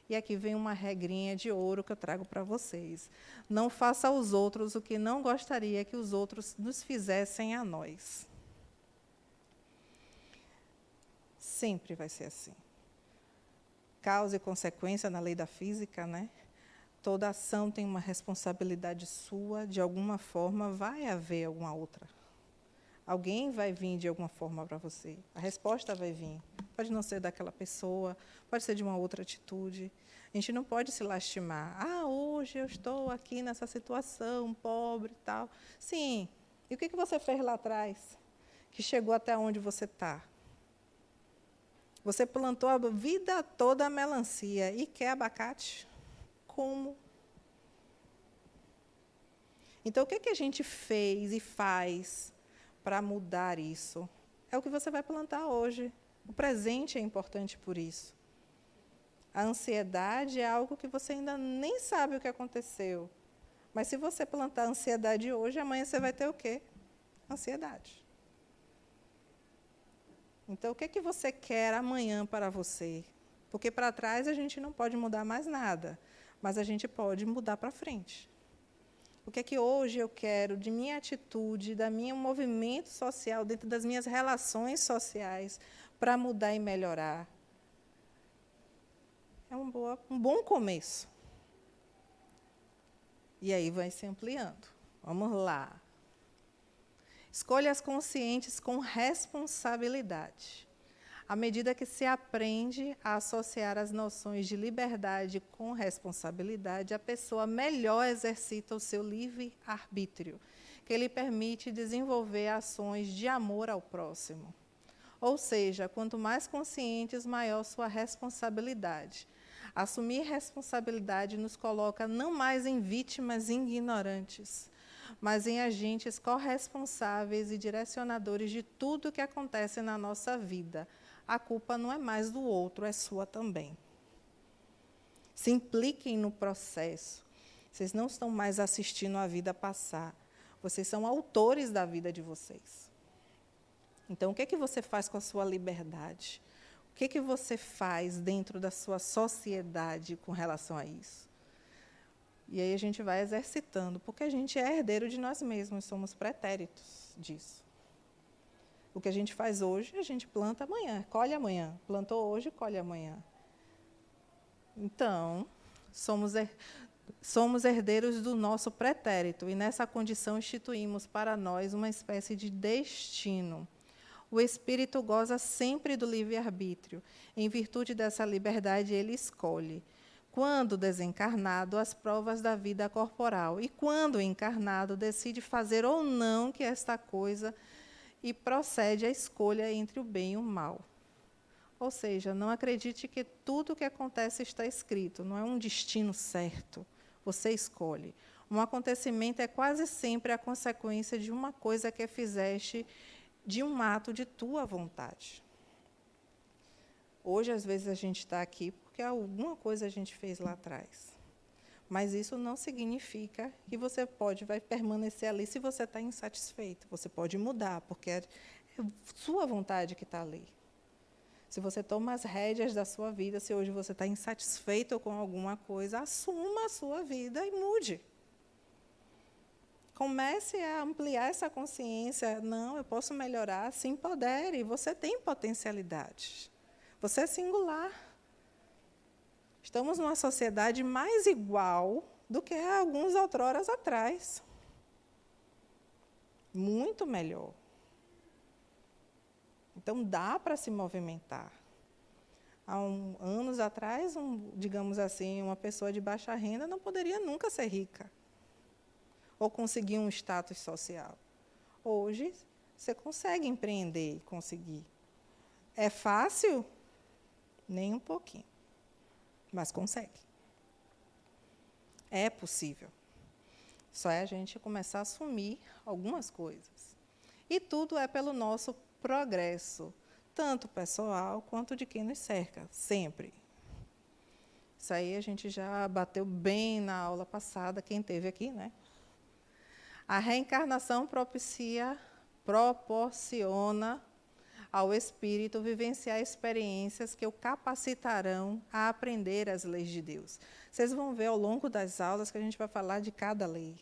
E aqui vem uma regrinha de ouro que eu trago para vocês. Não faça aos outros o que não gostaria que os outros nos fizessem a nós. Sempre vai ser assim. Causa e consequência na lei da física, né? Toda ação tem uma responsabilidade sua, de alguma forma vai haver alguma outra. Alguém vai vir de alguma forma para você. A resposta vai vir. Pode não ser daquela pessoa, pode ser de uma outra atitude. A gente não pode se lastimar. Hoje eu estou aqui nessa situação, pobre e tal. Sim, E o que você fez lá atrás, que chegou até onde você está? Você plantou a vida toda a melancia e quer abacate? Como? Então, o que a gente fez e faz para mudar isso? É o que você vai plantar hoje. O presente é importante por isso. A ansiedade é algo que você ainda nem sabe o que aconteceu. Mas se você plantar ansiedade hoje, amanhã você vai ter o quê? Ansiedade. Então, o que você quer amanhã para você? Porque para trás a gente não pode mudar mais nada, mas a gente pode mudar para frente. O que hoje eu quero de minha atitude, da minha movimento social, dentro das minhas relações sociais, para mudar e melhorar? É um bom começo. E aí vai se ampliando. Vamos lá. Escolhas conscientes com responsabilidade. À medida que se aprende a associar as noções de liberdade com responsabilidade, a pessoa melhor exercita o seu livre-arbítrio, que lhe permite desenvolver ações de amor ao próximo. Ou seja, quanto mais conscientes, maior sua responsabilidade. Assumir responsabilidade nos coloca não mais em vítimas ignorantes, mas em agentes corresponsáveis e direcionadores de tudo o que acontece na nossa vida. A culpa não é mais do outro, é sua também. Se impliquem no processo. Vocês não estão mais assistindo a vida passar. Vocês são autores da vida de vocês. Então, o que você faz com a sua liberdade? O que você faz dentro da sua sociedade com relação a isso? E aí a gente vai exercitando, porque a gente é herdeiro de nós mesmos, somos pretéritos disso. O que a gente faz hoje, a gente planta amanhã, colhe amanhã. Plantou hoje, colhe amanhã. Então, somos herdeiros do nosso pretérito, e nessa condição instituímos para nós uma espécie de destino. O espírito goza sempre do livre-arbítrio. Em virtude dessa liberdade, ele escolhe. Quando desencarnado, as provas da vida corporal. E quando encarnado, decide fazer ou não que esta coisa e procede à escolha entre o bem e o mal. Ou seja, não acredite que tudo o que acontece está escrito, não é um destino certo, você escolhe. Um acontecimento é quase sempre a consequência de uma coisa que fizeste, de um ato de tua vontade. Hoje, às vezes, a gente está aqui porque alguma coisa a gente fez lá atrás. Mas isso não significa que você vai permanecer ali se você está insatisfeito. Você pode mudar, porque é sua vontade que está ali. Se você toma as rédeas da sua vida, se hoje você está insatisfeito com alguma coisa, assuma a sua vida e mude. Comece a ampliar essa consciência. Não, eu posso melhorar, se empodere. Você tem potencialidade. Você é singular. Estamos numa sociedade mais igual do que há alguns outroras atrás. Muito melhor. Então, dá para se movimentar. Há anos atrás, digamos assim, uma pessoa de baixa renda não poderia nunca ser rica ou conseguir um status social. Hoje, você consegue empreender e conseguir. É fácil? Nem um pouquinho. Mas consegue. É possível. Só é a gente começar a assumir algumas coisas. E tudo é pelo nosso progresso, tanto pessoal quanto de quem nos cerca, sempre. Isso aí a gente já bateu bem na aula passada, quem teve aqui, né? A reencarnação proporciona ao espírito vivenciar experiências que o capacitarão a aprender as leis de Deus. Vocês vão ver ao longo das aulas que a gente vai falar de cada lei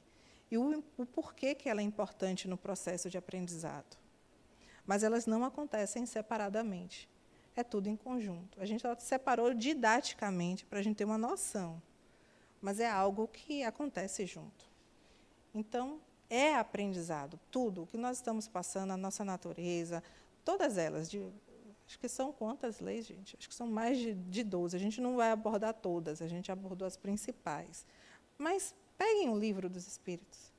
e o porquê que ela é importante no processo de aprendizado. Mas elas não acontecem separadamente. É tudo em conjunto. A gente separou didaticamente para a gente ter uma noção, mas é algo que acontece junto. Então, é aprendizado. Tudo o que nós estamos passando, a nossa natureza, todas elas, acho que são quantas leis, gente? Acho que são mais de 12. A gente não vai abordar todas, a gente abordou as principais. Mas peguem o livro dos Espíritos.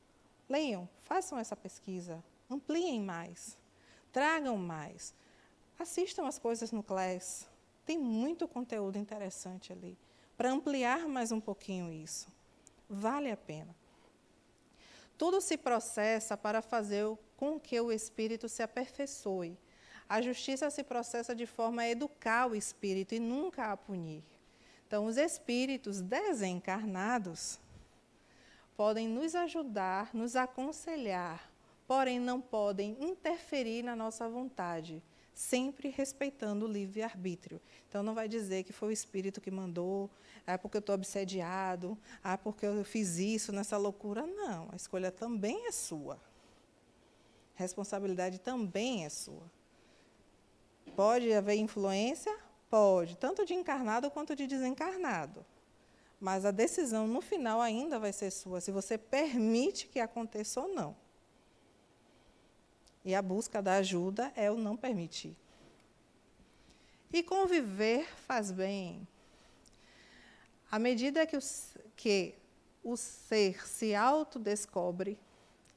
Leiam, façam essa pesquisa, ampliem mais, tragam mais, assistam as coisas no Class. Tem muito conteúdo interessante ali, para ampliar mais um pouquinho isso. Vale a pena. Tudo se processa para fazer com que o espírito se aperfeiçoe. A justiça se processa de forma a educar o espírito e nunca a punir. Então, os espíritos desencarnados podem nos ajudar, nos aconselhar, porém não podem interferir na nossa vontade, sempre respeitando o livre-arbítrio. Então, não vai dizer que foi o espírito que mandou, porque eu estou obsediado, porque eu fiz isso nessa loucura. Não, a escolha também é sua. A responsabilidade também é sua. Pode haver influência? Pode, tanto de encarnado quanto de desencarnado. Mas a decisão, no final, ainda vai ser sua, se você permite que aconteça ou não. E a busca da ajuda é o não permitir. E conviver faz bem. À medida que o ser se autodescobre,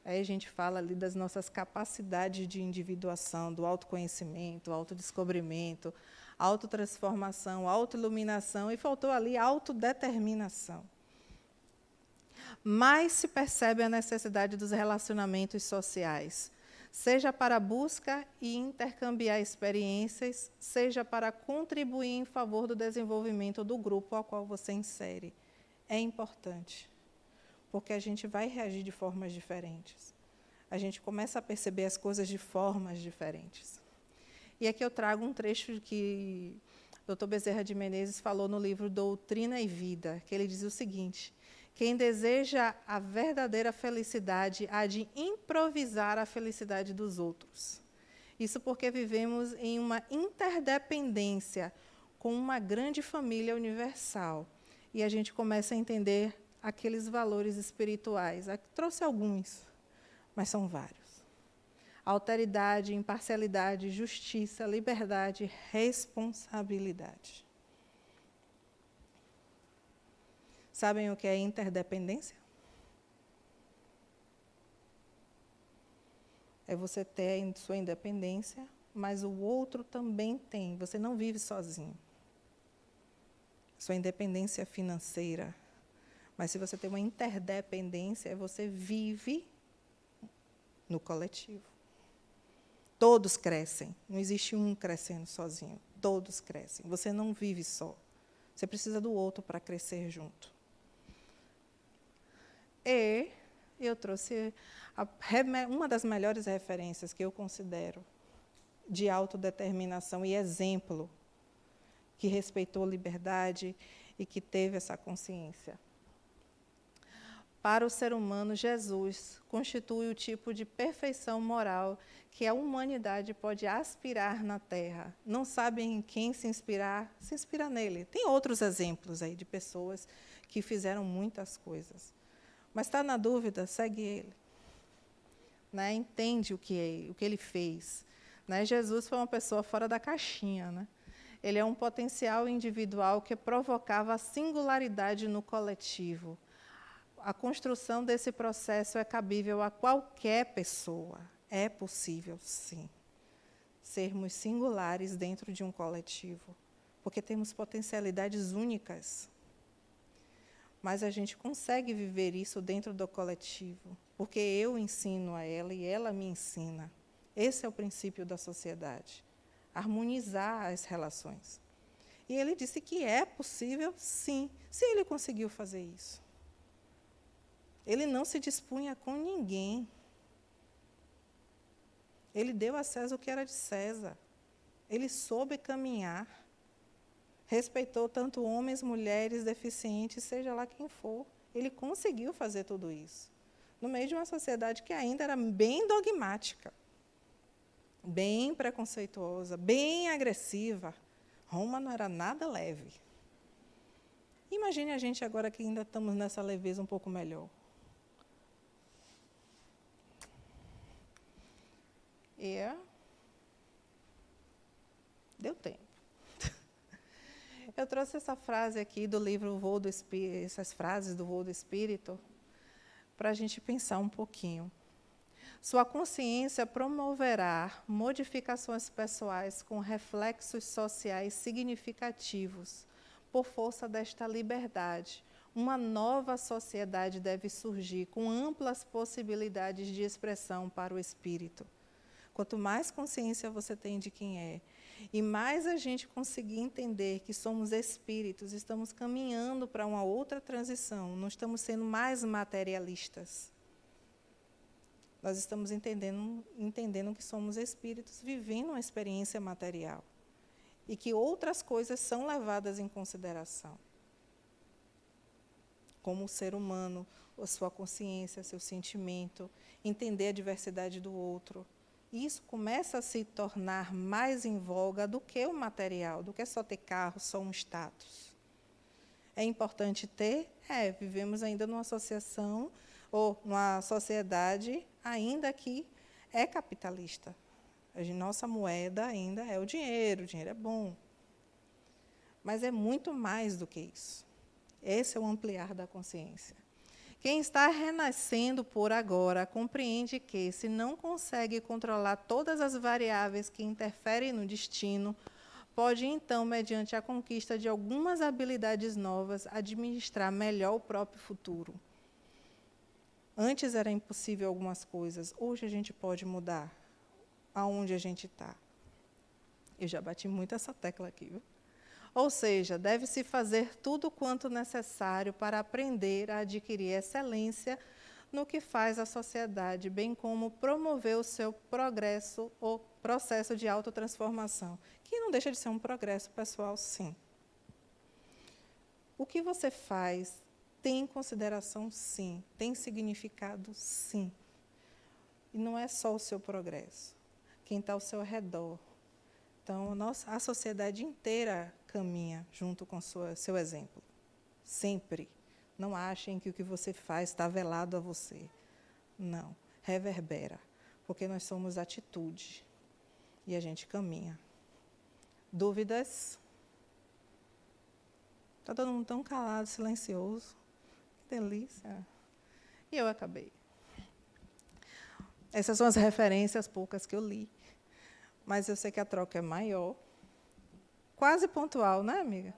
aí a gente fala ali das nossas capacidades de individuação, do autoconhecimento, autodescobrimento, autotransformação, autoiluminação, e faltou ali autodeterminação. Mais se percebe a necessidade dos relacionamentos sociais, seja para a busca e intercambiar experiências, seja para contribuir em favor do desenvolvimento do grupo ao qual você insere. É importante, porque a gente vai reagir de formas diferentes. A gente começa a perceber as coisas de formas diferentes. E aqui eu trago um trecho que o Dr. Bezerra de Menezes falou no livro Doutrina e Vida, que ele diz o seguinte: quem deseja a verdadeira felicidade há de improvisar a felicidade dos outros. Isso porque vivemos em uma interdependência com uma grande família universal. E a gente começa a entender aqueles valores espirituais. Aqui trouxe alguns, mas são vários. Alteridade, imparcialidade, justiça, liberdade, responsabilidade. Sabem o que é interdependência? É você ter sua independência, mas o outro também tem. Você não vive sozinho. Sua independência financeira. Mas se você tem uma interdependência, você vive no coletivo. Todos crescem. Não existe um crescendo sozinho. Todos crescem. Você não vive só. Você precisa do outro para crescer junto. E eu trouxe uma das melhores referências que eu considero de autodeterminação e exemplo, que respeitou a liberdade e que teve essa consciência. Para o ser humano, Jesus constitui o tipo de perfeição moral que a humanidade pode aspirar na Terra. Não sabem em quem se inspirar, se inspira nele. Tem outros exemplos aí de pessoas que fizeram muitas coisas. Mas está na dúvida, segue ele. Né? Entende o que ele fez. Né? Jesus foi uma pessoa fora da caixinha. Né? Ele é um potencial individual que provocava a singularidade no coletivo. A construção desse processo é cabível a qualquer pessoa. É possível, sim, sermos singulares dentro de um coletivo, porque temos potencialidades únicas. Mas a gente consegue viver isso dentro do coletivo, porque eu ensino a ela e ela me ensina. Esse é o princípio da sociedade, harmonizar as relações. E ele disse que é possível, sim, se ele conseguiu fazer isso. Ele não se dispunha com ninguém. Ele deu a César o que era de César. Ele soube caminhar. Respeitou tanto homens, mulheres, deficientes, seja lá quem for. Ele conseguiu fazer tudo isso. No meio de uma sociedade que ainda era bem dogmática, bem preconceituosa, bem agressiva. Roma não era nada leve. Imagine a gente agora que ainda estamos nessa leveza um pouco melhor. E deu tempo. Eu trouxe essa frase aqui do livro Voo do Espírito, essas frases do Voo do Espírito, para a gente pensar um pouquinho. Sua consciência promoverá modificações pessoais com reflexos sociais significativos. Por força desta liberdade, uma nova sociedade deve surgir com amplas possibilidades de expressão para o espírito. Quanto mais consciência você tem de quem é, e mais a gente conseguir entender que somos espíritos, estamos caminhando para uma outra transição, não estamos sendo mais materialistas. Nós estamos entendendo que somos espíritos vivendo uma experiência material e que outras coisas são levadas em consideração, como o ser humano, a sua consciência, seu sentimento, entender a diversidade do outro. Isso começa a se tornar mais em voga do que o material, do que só ter carro, só um status. É importante ter? Vivemos ainda numa associação ou numa sociedade ainda que é capitalista. A nossa moeda ainda é o dinheiro é bom. Mas é muito mais do que isso. Esse é o ampliar da consciência. Quem está renascendo por agora compreende que, se não consegue controlar todas as variáveis que interferem no destino, pode, então, mediante a conquista de algumas habilidades novas, administrar melhor o próprio futuro. Antes era impossível algumas coisas, hoje a gente pode mudar aonde a gente está. Eu já bati muito essa tecla aqui, viu? Ou seja, deve-se fazer tudo quanto necessário para aprender a adquirir excelência no que faz a sociedade, bem como promover o seu progresso ou processo de autotransformação, que não deixa de ser um progresso pessoal, sim. O que você faz tem consideração, sim. Tem significado, sim. E não é só o seu progresso. Quem está ao seu redor. Então, a sociedade inteira caminha junto com seu exemplo. Sempre. Não achem que o que você faz está velado a você. Não. Reverbera. Porque nós somos atitude. E a gente caminha. Dúvidas? Está todo mundo tão calado, silencioso. Que delícia. E eu acabei. Essas são as referências poucas que eu li. Mas eu sei que a troca é maior. Quase pontual, né, amiga?